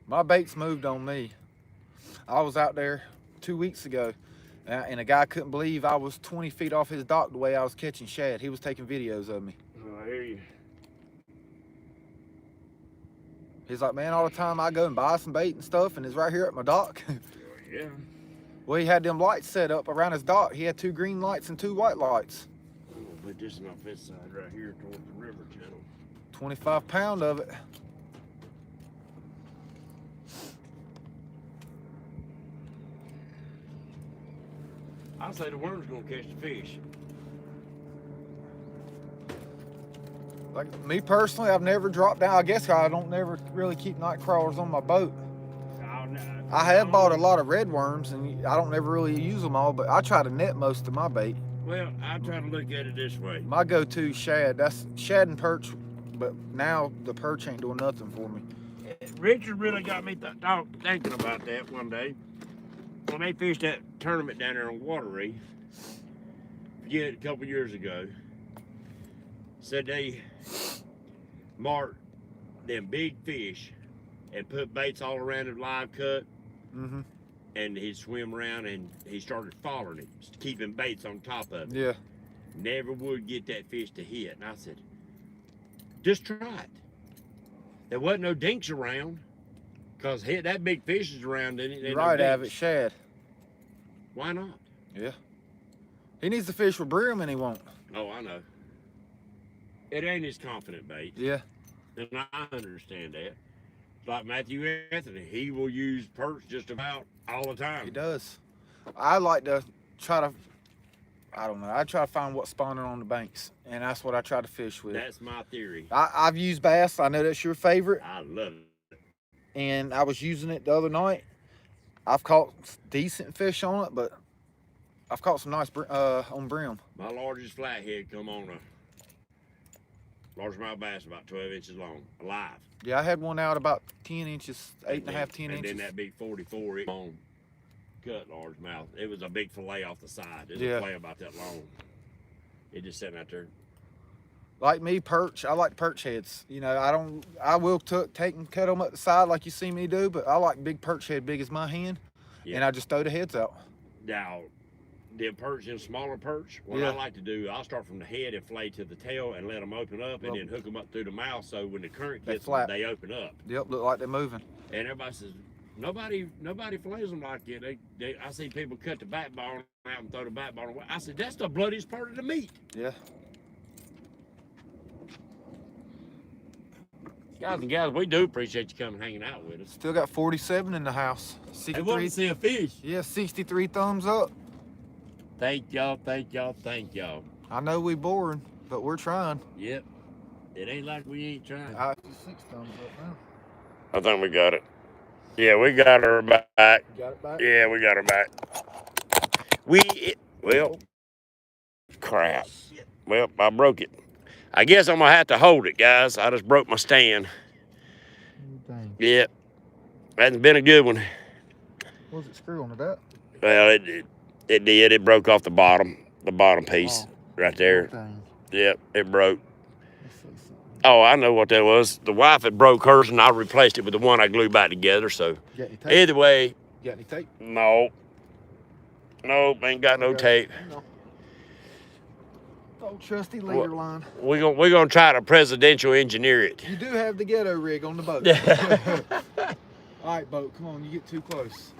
My bait's moved on me. I was out there 2 weeks ago, and a guy couldn't believe I was 20 feet off his dock the way I was catching shad. He was taking videos of me. Oh, I hear you. He's like, man, all the time I go and buy some bait and stuff, and it's right here at my dock. Yeah. Well, he had them lights set up around his dock. He had 2 green lights and 2 white lights. I'm gonna put this on this side right here towards the river channel. 25 pound of it. I say the worm's gonna catch the fish. Like me personally, I've never dropped down. I guess I don't never really keep night crawlers on my boat. I have bought a lot of red worms, and I don't ever really use them all, but I try to net most of my bait. Well, I try to look at it this way. My go-to shad. That's shad and perch, but now the perch ain't doing nothing for me. Richard really got me thinking about that one day. When they fished that tournament down there on Watery, a couple years ago, said they marked them big fish and put baits all around it, live cut, Mm-hmm. And he'd swim around, and he started following him, keeping baits on top of him. Yeah. Never would get that fish to hit. And I said, just try it. There wasn't no dinks around, because that big fish is around, and You're right, no Abbott. Shad. Why not? Yeah. He needs to fish with brim, and he won't. Oh, I know. It ain't his confident bait. Yeah. And I understand that. Like Matthew Anthony, he will use perch just about all the time. He does. I like to try to, I don't know, I try to find what's spawning on the banks, and that's what I try to fish with. That's my theory. I've used bass. I know that's your favorite. I love it. And I was using it the other night. I've caught decent fish on it, but I've caught some nice on brim. My largest flathead come on a largemouth bass about 12 inches long, alive. Yeah, I had one out about 10 inches, 8.5, 10 inches. And then that big 44 on cut largemouth. It was a big fillet off the side. It was Yeah. a fillet about that long. It just sitting out there. Like me, perch. I like perch heads. You know, I will take and cut them up the side like you see me do, but I like big perch head, big as my hand, and I just throw the heads out. Now, the perch and smaller perch, what I like to do, I'll start from the head and fillet to the tail and let them open up, and then hook them up through the mouth, so when the current gets them, they open up. Yep, look like they're moving. And everybody says, nobody fillets them like it. I see people cut the backbone out and throw the backbone away. I said, that's the bloodiest part of the meat. Yeah. Guys and gals, we do appreciate you coming hanging out with us. Still got 47 in the house. 63. They want to see a fish. Yeah, 63 thumbs up. Thank y'all, thank y'all, thank y'all. I know we boring, but we're trying. Yep. It ain't like we ain't trying. 6 thumbs up now. I think we got it. Yeah, we got her back. You got it back? Yeah, we got her back. Well, crap. Well, I broke it. I guess I'm going to have to hold it, guys. I just broke my stand. Dang. Yeah. Hasn't been a good one. Was it screw on that? Well, it did. It broke off the bottom piece right there. Dang. Yep, it broke. Oh, I know what that was. The wife had broke hers, and I replaced it with the one I glued back together. So either way. You got any tape? No. Nope, ain't got no tape. No. Old trusty leader line. We're gonna try to presidential engineer it. You do have the ghetto rig on the boat. All right, boat, come on, you get too close.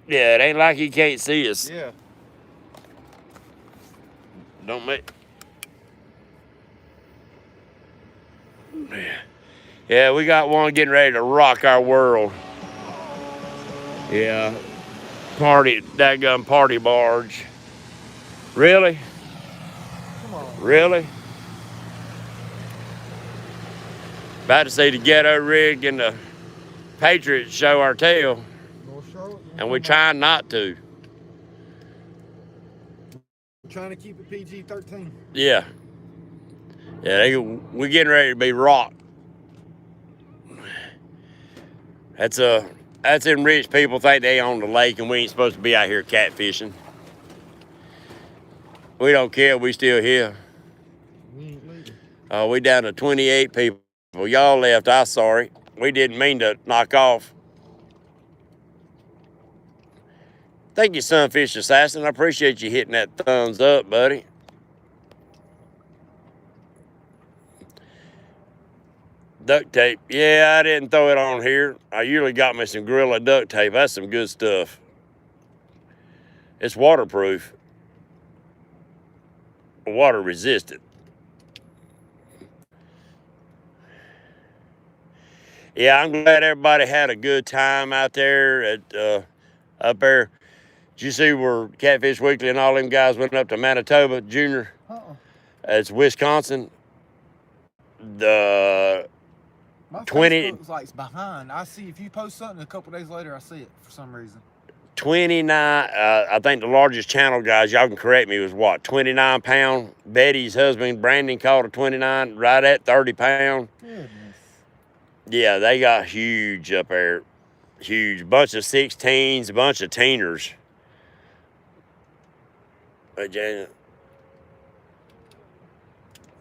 Yeah, it ain't like you can't see us. Yeah. Don't make. Yeah, we got one getting ready to rock our world. Yeah. Dadgum party barge. Really? Come on. Really? About to see the ghetto rig and the Patriots show our tail. North Charlotte, and we're trying not to. We're trying to keep it PG-13. Yeah. Yeah, we're getting ready to be rocked. That's them rich people think they own the lake and we ain't supposed to be out here catfishing. We don't care, we still here. We ain't leaving. We down to 28 people. Y'all left, I'm sorry. We didn't mean to knock off. Thank you, Sunfish Assassin. I appreciate you hitting that thumbs up, buddy. Duct tape. Yeah, I didn't throw it on here. I usually got me some Gorilla duct tape. That's some good stuff. It's waterproof. Water resistant. Yeah, I'm glad everybody had a good time out there at up there. Did you see where Catfish Weekly and all them guys went up to Manitoba Junior? It's Wisconsin. The My 20 Facebook's like behind. I see if you post something a couple days later, I see it for some reason. 29. I think the largest channel, guys, y'all can correct me, was what? 29 pound. Betty's husband Brandon caught a 29, right at 30 pound. Goodness. Yeah, they got huge up there. Huge. Bunch of 16s, a bunch of teeners. But Janet,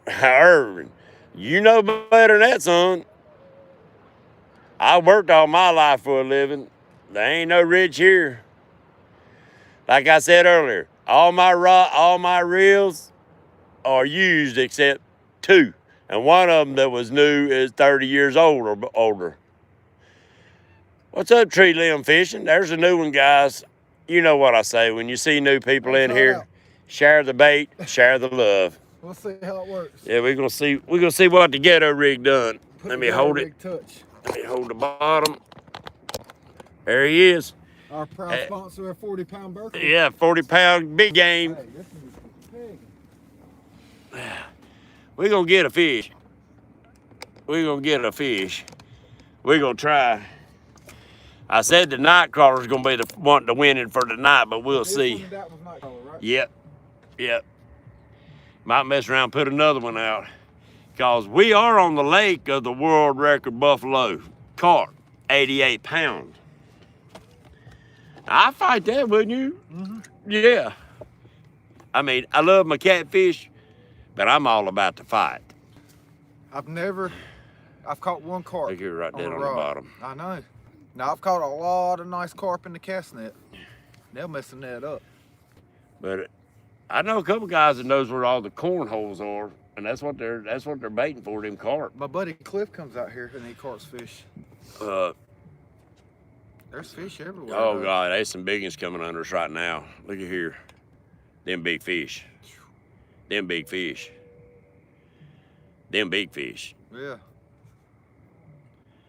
Irvin, you know better than that, son. I worked all my life for a living. There ain't no rich here. Like I said earlier, all my reels are used except 2. And one of them that was new is 30 years old or older. What's up, tree limb fishing? There's a new one, guys. You know what I say. When you see new people in here, share the bait, share the love. We'll see how it works. Yeah, we're gonna see what the ghetto rig done. Let me hold it. Touch. Let me hold the bottom. There he is. Our proud sponsor of 40-pound burger. Yeah, 40-pound big game. Hey, this is big. We're gonna get a fish. We're gonna get a fish. We're gonna try. I said the night crawler's gonna be the one to win it for tonight, but we'll see. That was night crawler, right? Yep. Might mess around and put another one out. Because we are on the lake of the world record buffalo carp, 88 pounds. I'd fight that, wouldn't you? Mm-hmm. Yeah. I mean, I love my catfish, but I'm all about the fight. I've caught one carp. Look here, right there on the bottom. I know. Now, I've caught a lot of nice carp in the cast net. They're messing that up. But I know a couple guys that knows where all the cornholes are, and that's what they're baiting for, them carp. My buddy Cliff comes out here and he carps fish. There's fish everywhere. Oh, God, there's some big ones coming under us right now. Look at here. Them big fish. Them big fish. Them big fish. Yeah.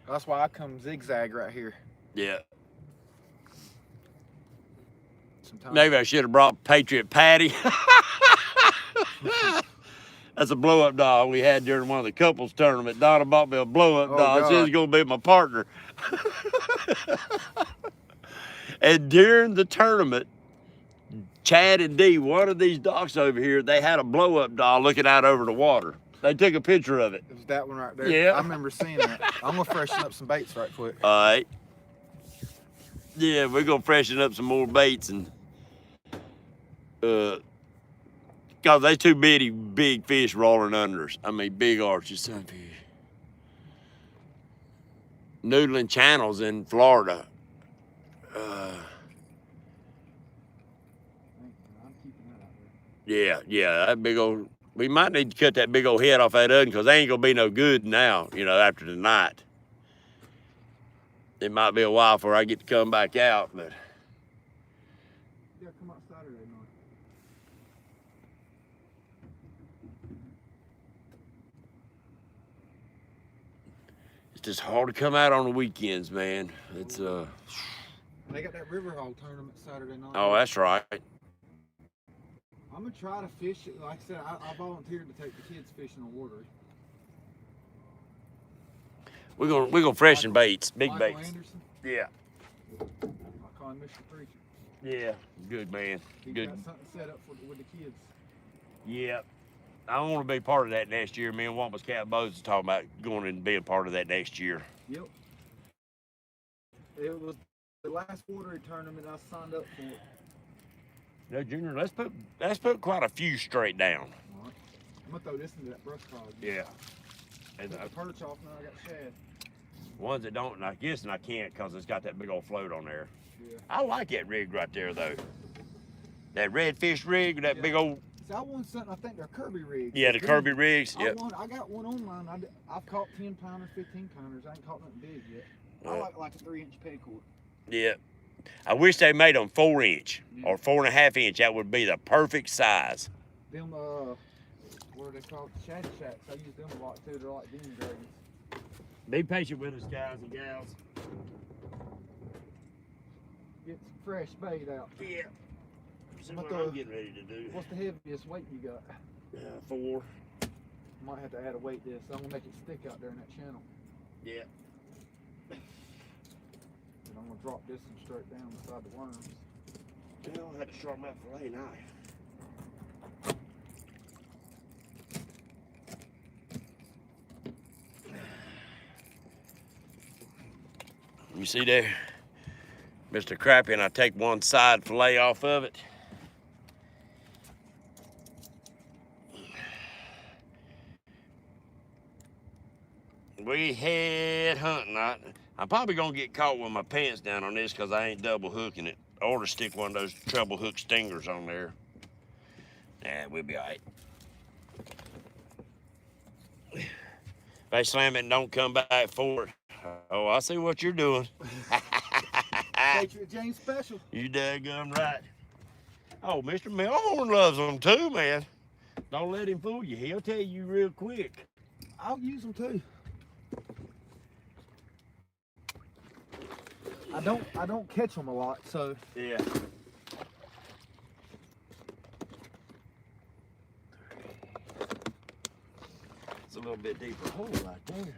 That's why I come zigzag right here. Yeah. Sometimes. Maybe I should have brought Patriot Patty. That's a blow-up dog we had during one of the couples tournament. Donna bought me a blow-up dog. She's going to be my partner. And during the tournament, Chad and Dee, one of these dogs over here, they had a blow-up dog looking out over the water. They took a picture of it. It was that one right there. Yeah. I remember seeing that. I'm going to freshen up some baits right quick. All right. Yeah, we're going to freshen up some more baits and because they too many big fish rolling under us. I mean, big arches, sunfish. Noodling channels in Florida. Yeah, that big old, we might need to cut that big old head off that other because they ain't gonna be no good now, you know, after tonight. It might be a while before I get to come back out, but. Yeah, come out Saturday night. It's just hard to come out on the weekends, man. It's They got that river hog tournament Saturday night. Oh, that's right. I'm gonna try to fish it. Like I said, I volunteered to take the kids fishing on water. We're gonna freshen baits, big Michael baits. Anderson, Yeah. I call him Mr. Preacher. Yeah. Good man. He Good. got something set up with the kids. Yeah. I want to be part of that next year. Me and Wampus Cat Bows is talking about going and being part of that next year. Yep. It was the last water tournament I signed up for. No, Junior, let's put quite a few straight down. All right. I'm gonna throw this into that brush pile. Yeah. And Took the perch off now. I got shad. ones that don't, and I guess I can't because it's got that big old float on there. Yeah. I like that rig right there though. That redfish rig with that big old. See, I won something. I think they're Kirby rigs. Yeah, the Kirby rigs. I Yep. I got one on mine. I've caught 10-pounders, 15-pounders. I ain't caught nothing big yet. I like a 3-inch paracord. Yeah. I wish they made them 4-inch or 4.5-inch. That would be the perfect size. Them what are they called? Shad shacks. I use them a lot too. They're like demon dragons. Be patient with us, guys and gals. Get some fresh bait out. Yeah. See what I'm getting ready to do. What's the heaviest weight you got? 4. Might have to add a weight to this. I'm gonna make it stick out there in that channel. Yeah. And I'm gonna drop this one straight down beside the worms. Well, I had to sharpen that fillet knife. You see there, Mr. Crappy, and I take one side fillet off of it. we head hunting. I'm probably gonna get caught with my pants down on this because I ain't double hooking it. Or to stick one of those treble hook stingers on there. Nah, we'll be all right. If they slam it and don't come back for it. Oh, I see what you're doing. Patriot James special. You daggone right. Oh, Mr. Melhorn loves them too, man. Don't let him fool you. He'll tell you real quick. I'll use them too. I don't catch them a lot, so Yeah. It's a little bit deeper hole right there.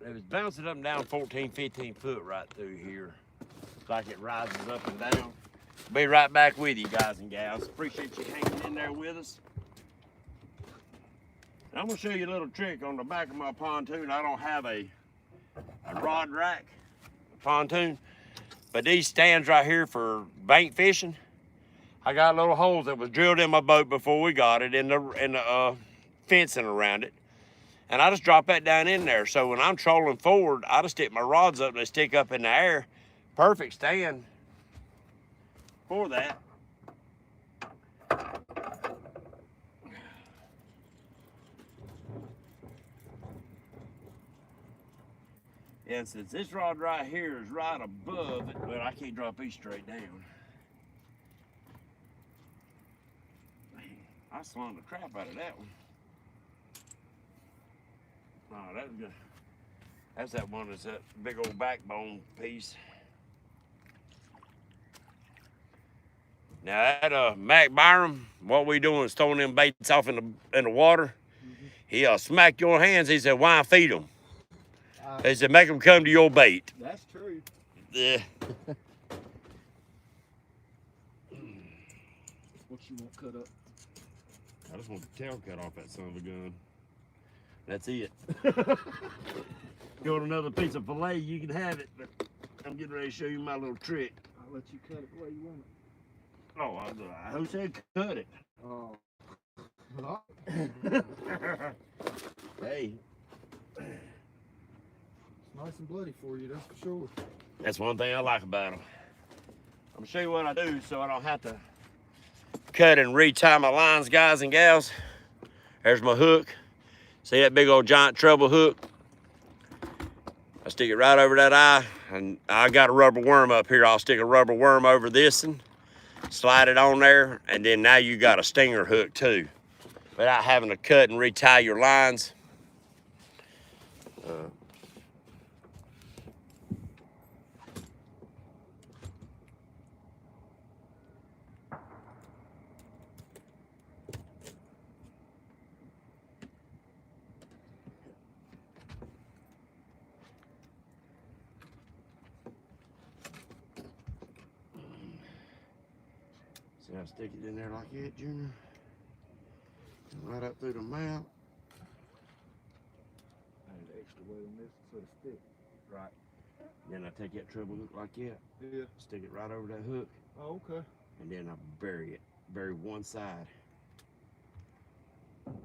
It was bouncing up and down 14, 15 foot right through here. It's like it rises up and down. Be right back with you guys and gals. Appreciate you hanging in there with us. I'm gonna show you a little trick on the back of my pontoon. I don't have a rod rack pontoon, but these stands right here for bank fishing, I got little holes that was drilled in my boat before we got it in the fencing around it, and I just drop that down in there. So when I'm trolling forward, I just stick my rods up and they stick up in the air. Perfect stand for that. And since this rod right here is right above it, well, I can't drop these straight down. Man, I slung the crap out of that one. Oh, that was good. That's that one that's that big old backbone piece. Now that Mac Byram, what we doing is throwing them baits off in the water. He'll smack your hands. He said, "Why feed them?" He said, "Make them come to your bait." That's true. Yeah. What you want cut up? I just want the tail cut off that son of a gun. That's it. You want another piece of fillet, you can have it, but I'm getting ready to show you my little trick. I'll let you cut it the way you want it. Oh, who said cut it? Oh. Hey. It's nice and bloody for you, that's for sure. That's one thing I like about them. I'm gonna show you what I do so I don't have to cut and retie my lines, guys and gals. There's my hook. See that big old giant treble hook? I stick it right over that eye, and I got a rubber worm up here. I'll stick a rubber worm over this and slide it on there, and then now you got a stinger hook too, without having to cut and retie your lines. See, I stick it in there like that, Junior. Right up through the mouth. I need extra weight on this so to stick. Right. Then I take that treble hook like that. Yeah. Stick it right over that hook. Oh, okay. And then I bury it. Bury one side. Bait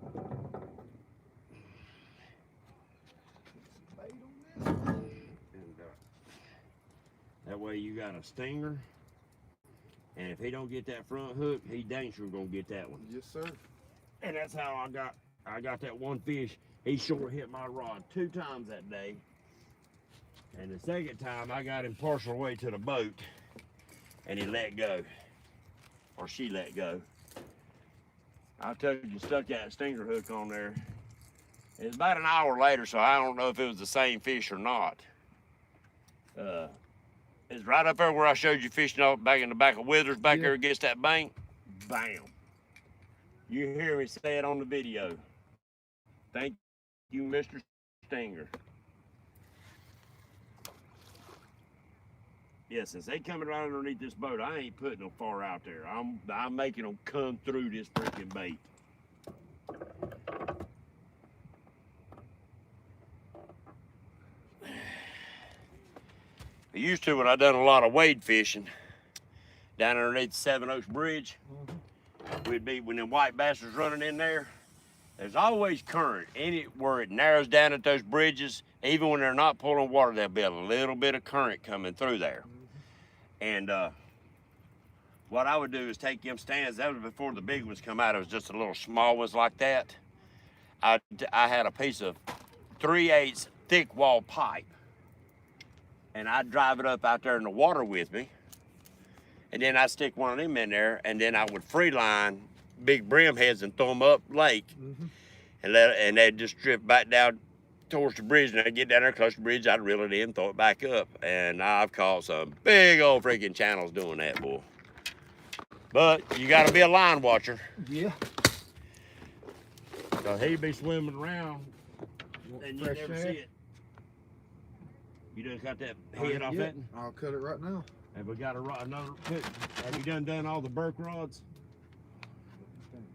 on this. And that way you got a stinger. And if he don't get that front hook, he dang sure gonna get that one. Yes, sir. And that's how I got that one fish. He sure hit my rod 2 times that day. And the second time I got him partial way to the boat and he let go. Or she let go. I took and stuck that stinger hook on there. It's about an hour later, so I don't know if it was the same fish or not. It's right up there where I showed you fishing up back in the back of Withers, back there against that bank. Bam. You hear me say it on the video. Thank you, Mr. Stinger. Yeah, since they coming right underneath this boat, I ain't putting them far out there. I'm making them come through this freaking bait. I used to when I done a lot of wade fishing down underneath the 7 Oaks Bridge. We'd be when them white bass was running in there. There's always current. Where it narrows down at those bridges, even when they're not pulling water, there'll be a little bit of current coming through there. And what I would do is take them stands. That was before the big ones come out. It was just a little small ones like that. I had a piece of 3/8 thick wall pipe, and I'd drive it up out there in the water with me, and then I'd stick one of them in there, and then I would free line big brim heads and throw them up lake, and they'd just drip back down towards the bridge, and I'd get down there close to the bridge, I'd reel it in, throw it back up, and I've caught some big old freaking channels doing that, boy. But you got to be a line watcher. Yeah. So he'd be swimming around, and you never see it. You just got that head off that? I'll cut it right now. Have we got another? Have you done all the Burke rods?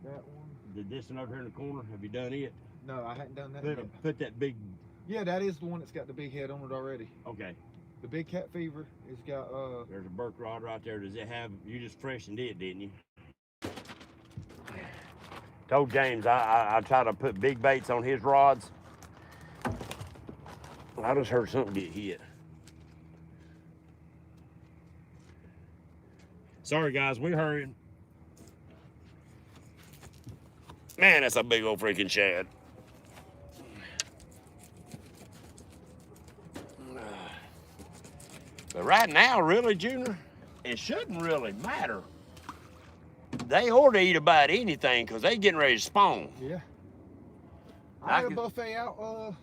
That one. This one over here in the corner. Have you done it? No, I hadn't done that yet. Put that big. Yeah, that is the one that's got the big head on it already. Okay. The big cat fever has got There's a Burke rod right there. Does it have? You just freshened it, didn't you? Told James I try to put big baits on his rods. I just heard something get hit. Sorry guys, we're hurrying. Man, that's a big old freaking shad. But right now, really, Junior, it shouldn't really matter. They ought to eat about anything because they getting ready to spawn. Yeah. I had a buffet out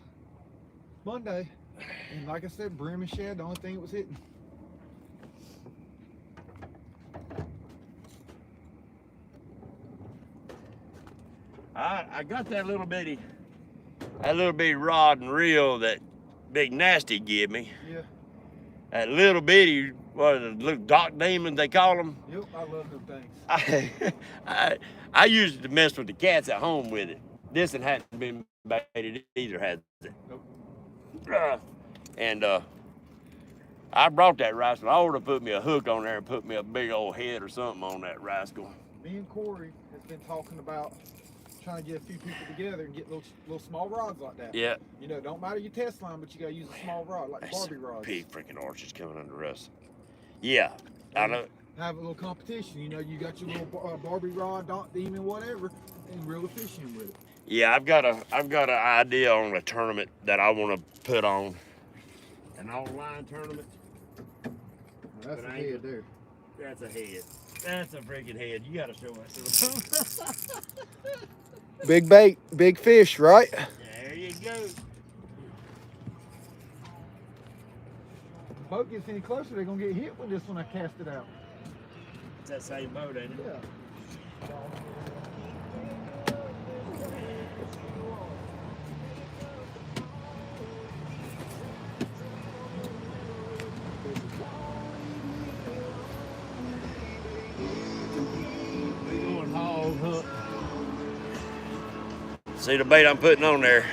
Monday, and like I said, brim and shad, the only thing it was hitting. I got that little bitty rod and reel that Big Nasty gave me. Yeah. That little bitty, what are the little dock demons they call them? Yep, I love them things. I used it to mess with the cats at home with it. This one hadn't been baited either, has it? Nope. And I brought that rascal. I ought to put me a hook on there and put me a big old head or something on that rascal. Me and Corey has been talking about trying to get a few people together and get little small rods like that. Yeah. You know, don't matter your test line, but you gotta use a small rod like Barbie rods. Big freaking arches coming under us. Yeah, I know. Have a little competition. You know, you got your little Barbie rod, dot demon, whatever, and reel a fish in with it. Yeah, I've got an idea on a tournament that I want to put on. An online tournament. That's a head there. That's a head. That's a freaking head. You gotta show us. Big bait, big fish, right? There you go. If the boat gets any closer, they're gonna get hit with this when I cast it out. It's that same boat, ain't it? Yeah. See the bait I'm putting on there.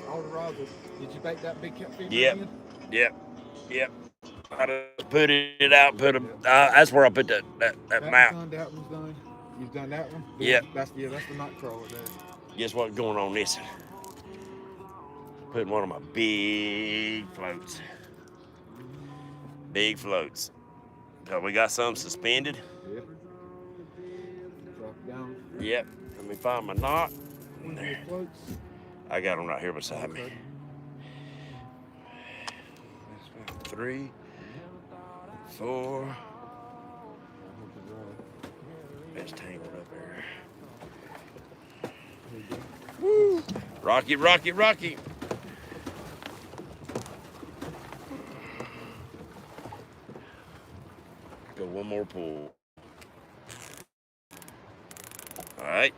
All the rods. Did you bait that big catfish? Yep. I just put it out. That's where I put that mount. That one's done. You've done that one. Yep. That's the night crawler there. Guess what's going on this one? Putting one of my big floats. Big floats. So we got some suspended. Yep. Drop it down. Yep. Let me find my knot. One of your floats. I got them right here beside me. 3, 4. It's tangled up there. Woo! Rocky, rocky, rocky. Go one more pull. All right.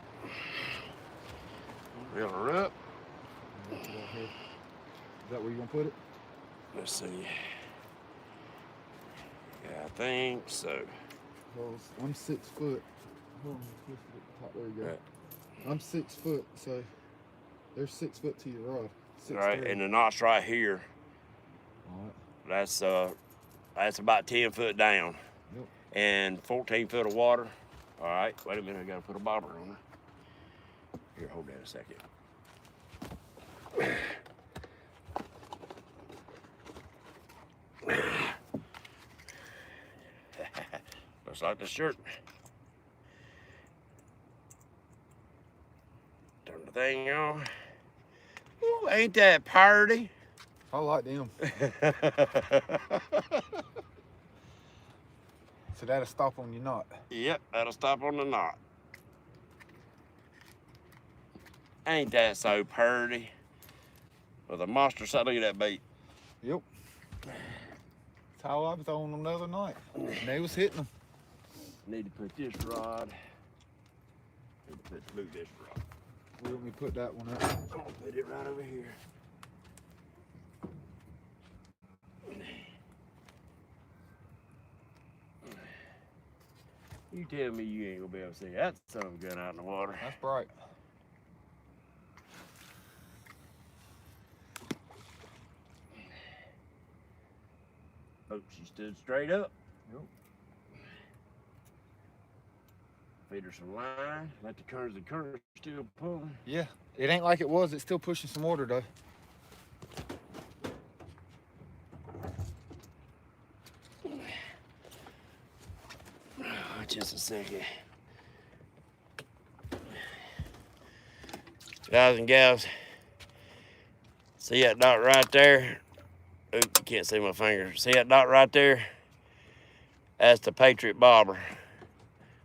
Reel her up. Is that where you gonna put it? Let's see. Yeah, I think so. Well, I'm 6 foot. Hold on, lift it at the top. There you go. Right. I'm 6 foot, so there's 6 foot to your rod. All right, and the knot's right here. All right. That's That's about 10 foot down. Yep. And 14 foot of water. All right, wait a minute, I gotta put a bobber on it. Here, hold that a second. Looks like the shirt. Turn the thing on. Ooh, ain't that party? I like them. So that'll stop on your knot. Yep, that'll stop on the knot. Ain't that so purty? With a monster size, look at that bait. Yep. That's how I was on them the other night. And they was hitting them. Need to put this rod. Need to move this rod. Let me put that one up. I'm gonna put it right over here. You tell me you ain't gonna be able to see that son of a gun out in the water. That's bright. Oh, she stood straight up. Yep. Feed her some line. Let the current still pulling. Yeah, it ain't like it was. It's still pushing some water though. Just a second. Guys and gals, see that dot right there? Oop, you can't see my finger. See that dot right there? That's the Patriot bobber.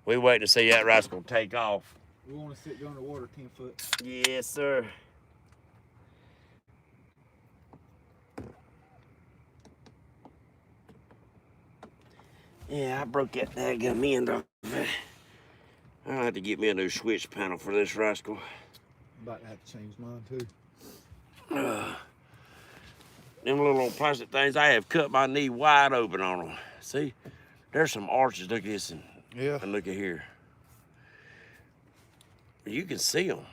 We wait to see that rascal take off. We want to sit down the water 10 foot. Yes, sir. Yeah, I broke that daggum end off. I'll have to get me a new switch panel for this rascal. I'm about to have to change mine too. Them little plastic things, I have cut my knee wide open on them. See, there's some arches. Look at this and look at here. You can see them.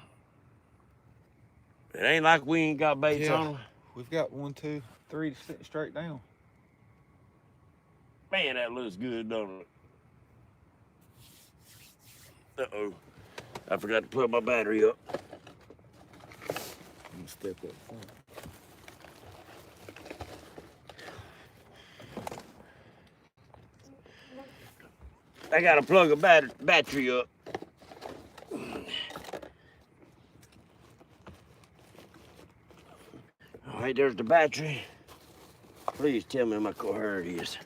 It ain't like we ain't got baits on them. We've got 1, 2, 3 sitting straight down. Man, that looks good, don't it? Uh-oh. I forgot to put my battery up. I'm gonna step up front. I gotta plug a battery up. All right, there's the battery. Please tell me my where it is.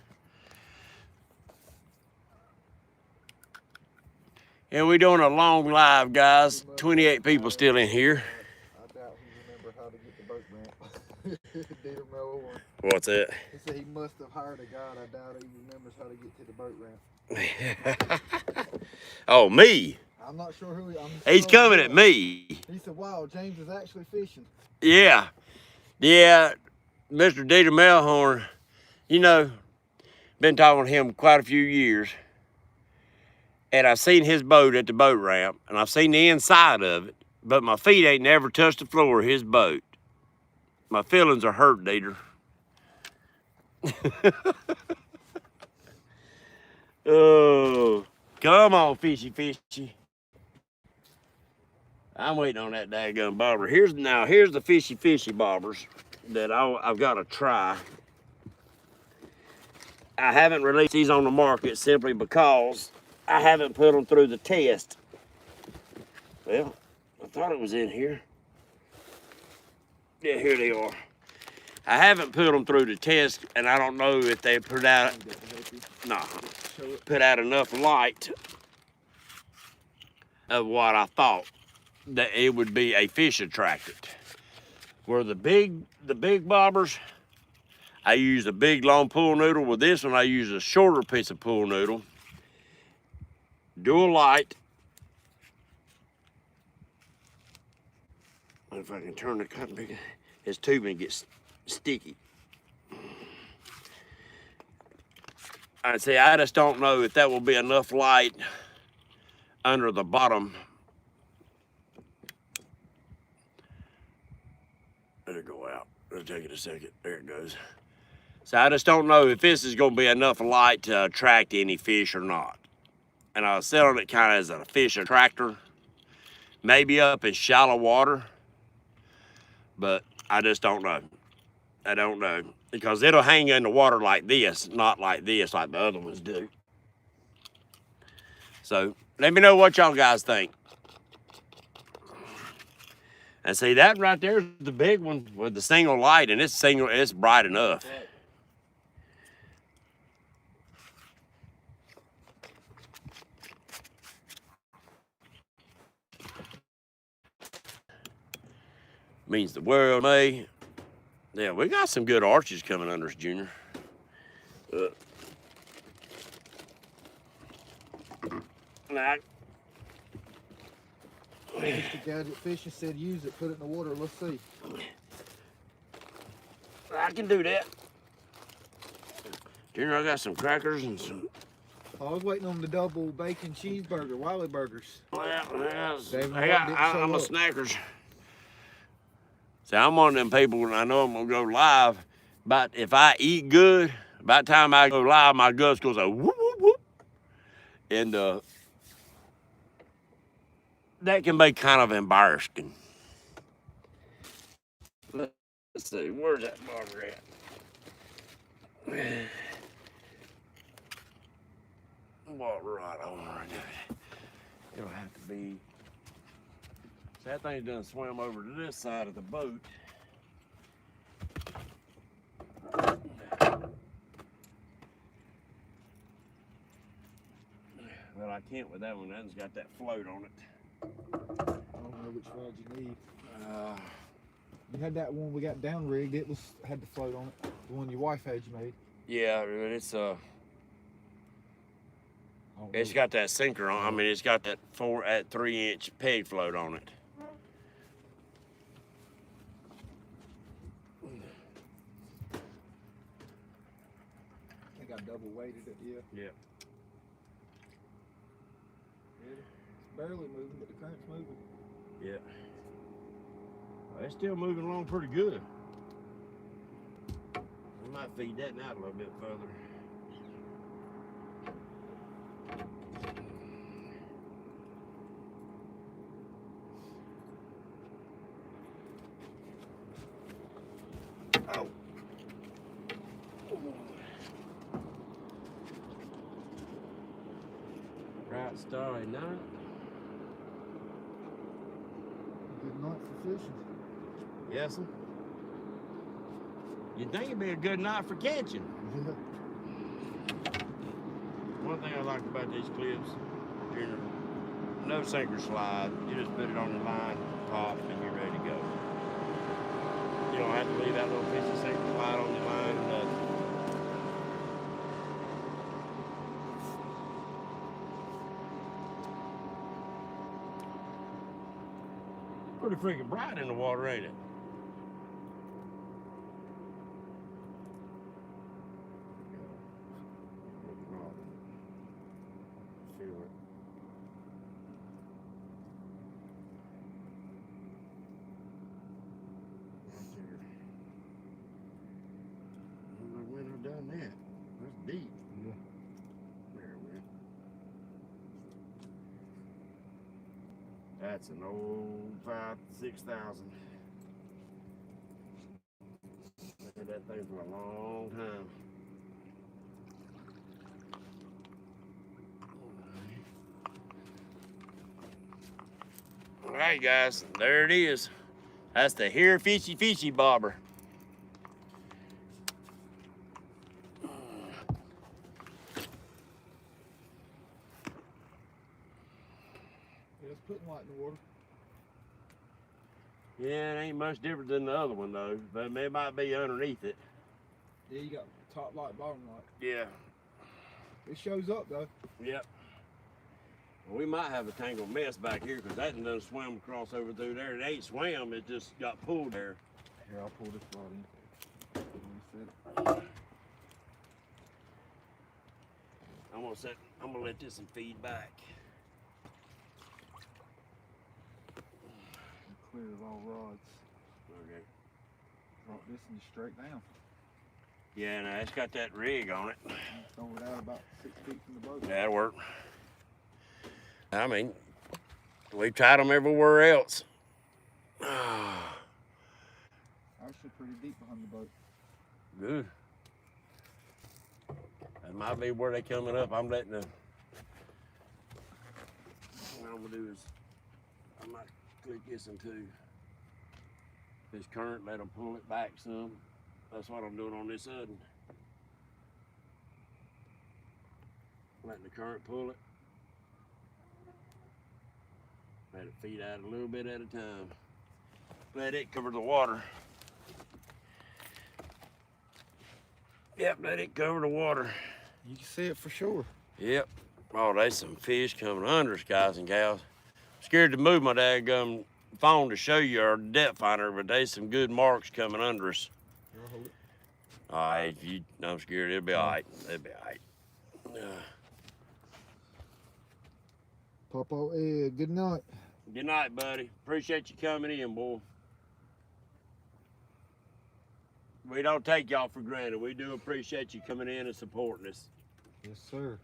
Yeah, we're doing a long live, guys. 28 people still in here. I doubt he remember how to get the boat ramp. Dieter Mel one. What's that? He said he must have hired a guy. I doubt he remembers how to get to the boat ramp. Oh, me? I'm not sure who He's coming at me. He said, wow, James is actually fishing. Yeah. Yeah, Mr. Dieter Melhorn, you know, been talking to him quite a few years. And I've seen his boat at the boat ramp, and I've seen the inside of it, but my feet ain't never touched the floor of his boat. My feelings are hurt, Dieter. Oh, come on, fishy, fishy. I'm waiting on that daggone bobber. Here's the fishy, fishy bobbers that I've got to try. I haven't released these on the market simply because I haven't put them through the test. Well, I thought it was in here. Yeah, here they are. I haven't put them through the test, and I don't know if they put out enough light of what I thought that it would be a fish attracted. Where the big bobbers, I use a big long pool noodle. With this one, I use a shorter piece of pool noodle. Dual light. If I can turn the cotton, his tubing gets sticky. I say I just don't know if that will be enough light under the bottom. Let it go out. It'll take it a second. There it goes. So I just don't know if this is gonna be enough light to attract any fish or not. And I was selling it kind of as a fish attractor, maybe up in shallow water, but I just don't know. I don't know, because it'll hang in the water like this, not like this, like the other ones do. So let me know what y'all guys think. And see, that right there is the big one with the single light, and it's bright enough. Right. Means the world to me. Yeah, we got some good arches coming under us, Junior. Nah, Mr. Gadget Fishing said use it, put it in the water. Let's see. I can do that. Junior, I got some crackers and some. I was waiting on the double bacon cheeseburger, Wiley Burgers. Well, David I'm a up. snackers. See, I'm one of them people, and I know I'm gonna go live. But if I eat good, by the time I go live, my guts goes a whoop whoop whoop, and that can be kind of embarrassing. Let's see, where's that barber at? Walk right over it. It'll have to be. See, that thing done swim over to this side of the boat. Well, I can't with that one. That one's got that float on it. I don't know which rod you need. You had that one we got down rigged. It had the float on it. The one your wife had you made. Yeah, it's got that sinker on. I mean, it's got that 3-inch peg float on it. I think I double weighted it. Yeah. Yeah. It's barely moving, but the current's moving. Yeah. Well, it's still moving along pretty good. We might feed that out a little bit further. Oh. Bright starry night. Good night for fishing. Yes, sir. You'd think it'd be a good night for catching. One thing I like about these clips, no sinker slide. You just put it on the line, pop, and you're ready to go. You don't have to leave that little piece of sinker slide on your line or nothing. Pretty freaking bright in the water, ain't it? Feel it. Right there. I don't know when I've done that. That's deep. Yeah. There we go. That's an old 6,000. Had that thing for a long time. All right, guys, there it is. That's the Here Fishy Fishy Bobber. Yeah, it's putting light in the water. Yeah, it ain't much different than the other one though, but it might be underneath it. Yeah, you got top light, bottom light. Yeah. It shows up though. Yep. Well, we might have a tangled mess back here because that done swam across over through there. It ain't swam, it just got pulled there. Here, I'll pull this rod in. I'm gonna let this one feed back. Clear of all rods. Okay. Drop this and straight down. Yeah, no, it's got that rig on it. Throw it out about 6 feet from the boat. That'll work. I mean, we've tried them everywhere else. Actually pretty deep behind the boat. Good. That might be where they coming up. I'm letting them. What I'm gonna do is, I might click this one too. This current, let them pull it back some. That's what I'm doing on this side. Letting the current pull it. Let it feed out a little bit at a time. Let it cover the water. Yep, let it cover the water. You can see it for sure. Yep. Oh, there's some fish coming under us, guys and gals. Scared to move my daggum phone to show you our depth finder, but there's some good marks coming under us. I'll hold it. All right, if you, I'm scared, it'll be all right. It'll be all right. Papa, good night. Good night, buddy. Appreciate you coming in, boy. We don't take y'all for granted. We do appreciate you coming in and supporting us. Yes, sir.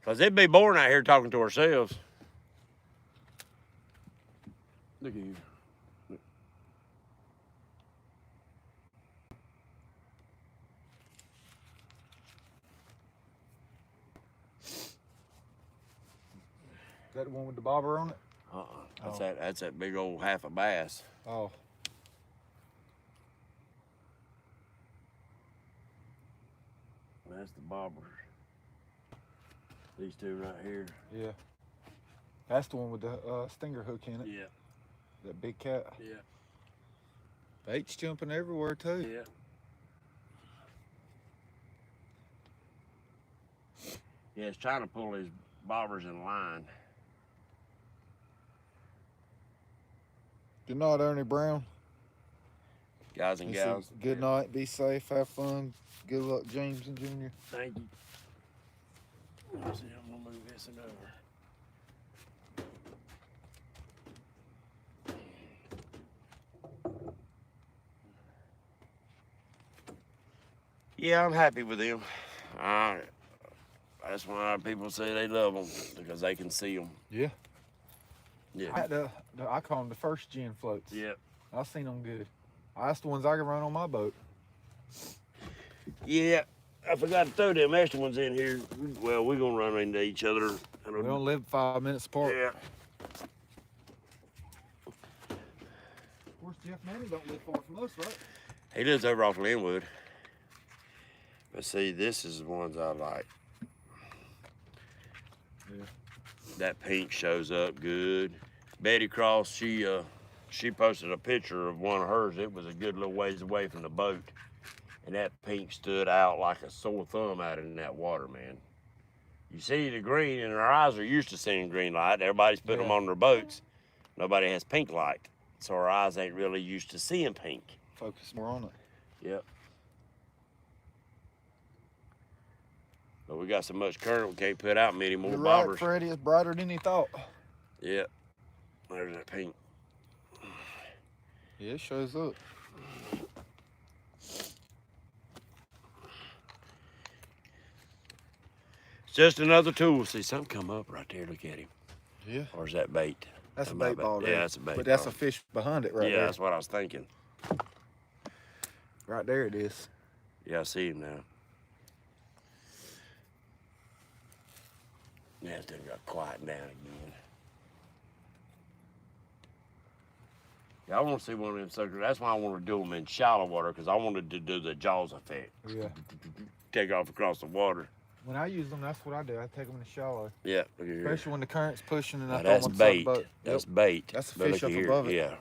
Because it'd be boring out here talking to ourselves. Look at you. Look. Is that the one with the bobber on it? That's that's that big old half a bass. Oh. That's the bobbers. These two right here. Yeah. That's the one with the stinger hook in it. Yeah. That big cat. Yeah. Bait's jumping everywhere too. Yeah. Yeah, it's trying to pull these bobbers in line. Good night, Ernie Brown. Guys and gals. Good night. Be safe. Have fun. Good luck, James and Junior. Thank you. Let's see, I'm gonna move this one over. Yeah, I'm happy with them. That's why people say they love them, because they can see them. Yeah. Yeah. I call them the first gen floats. Yep. I've seen them good. That's the ones I can run on my boat. Yeah. I forgot to throw them extra ones in here. Well, we're gonna run into each other. We don't live 5 minutes apart. Yeah. Of course, Jeff Manny don't live far from us, right? He lives over off Linwood. But see, this is the ones I like. Yeah. That pink shows up good. Betty Cross, she posted a picture of one of hers. It was a good little ways away from the boat. And that pink stood out like a sore thumb out in that water, man. You see the green, and our eyes are used to seeing green light. Everybody's putting them on their boats. Nobody has pink light. So our eyes ain't really used to seeing pink. Focus more on it. Yep. But we got so much current, we can't put out many more You're bobbers. right, Freddie. It's brighter than he thought. Yep. There's that pink. Yeah, it shows up. It's just another tool. See, something come up right there. Look at him. Yeah. Or is that bait? That's a bait ball there. Yeah, that's a bait But that's ball. a fish behind it right Yeah, there. that's what I was thinking. Right there it is. Yeah, I see him now. Yeah, it's done got quiet down again. Yeah, I want to see one of them suckers. That's why I want to do them in shallow water, because I wanted to do the Jaws effect. Yeah. Take off across the water. When I use them, that's what I do. I take them in the shallow. Yeah, look at here. Especially when the current's pushing and I Now, throw that's them on the side of bait. the boat. That's Yep. bait. That's a But fish look up here. above it. Yeah.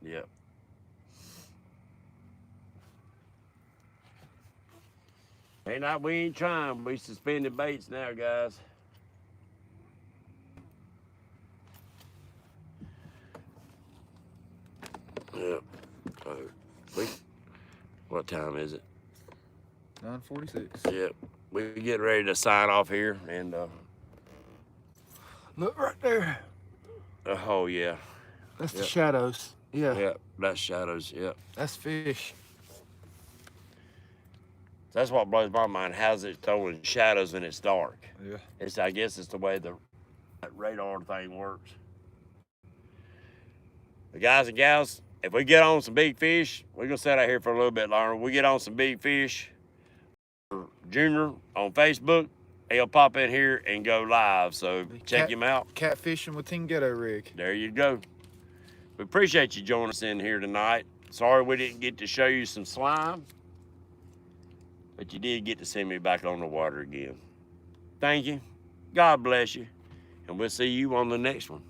Yep. We ain't trying. We suspended baits now, guys. Yep. What time is it? 9:46. Yep. We get ready to sign off here, and Look right there. oh yeah. That's Yep. the shadows. Yeah. Yeah, that's shadows, yeah. That's fish. That's what blows my mind. How's it throwing shadows when it's dark? Yeah. I guess it's the way the radar thing works. The guys and gals, if we get on some big fish, we're gonna sit out here for a little bit longer. We get on some big fish. Junior on Facebook, he'll pop in here and go live. So check him out. Catfishing with Team Ghetto Rig. There you go. We appreciate you joining us in here tonight. Sorry we didn't get to show you some slime, but you did get to see me back on the water again. Thank you. God bless you. And we'll see you on the next one.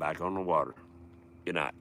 Back on the water. Good night.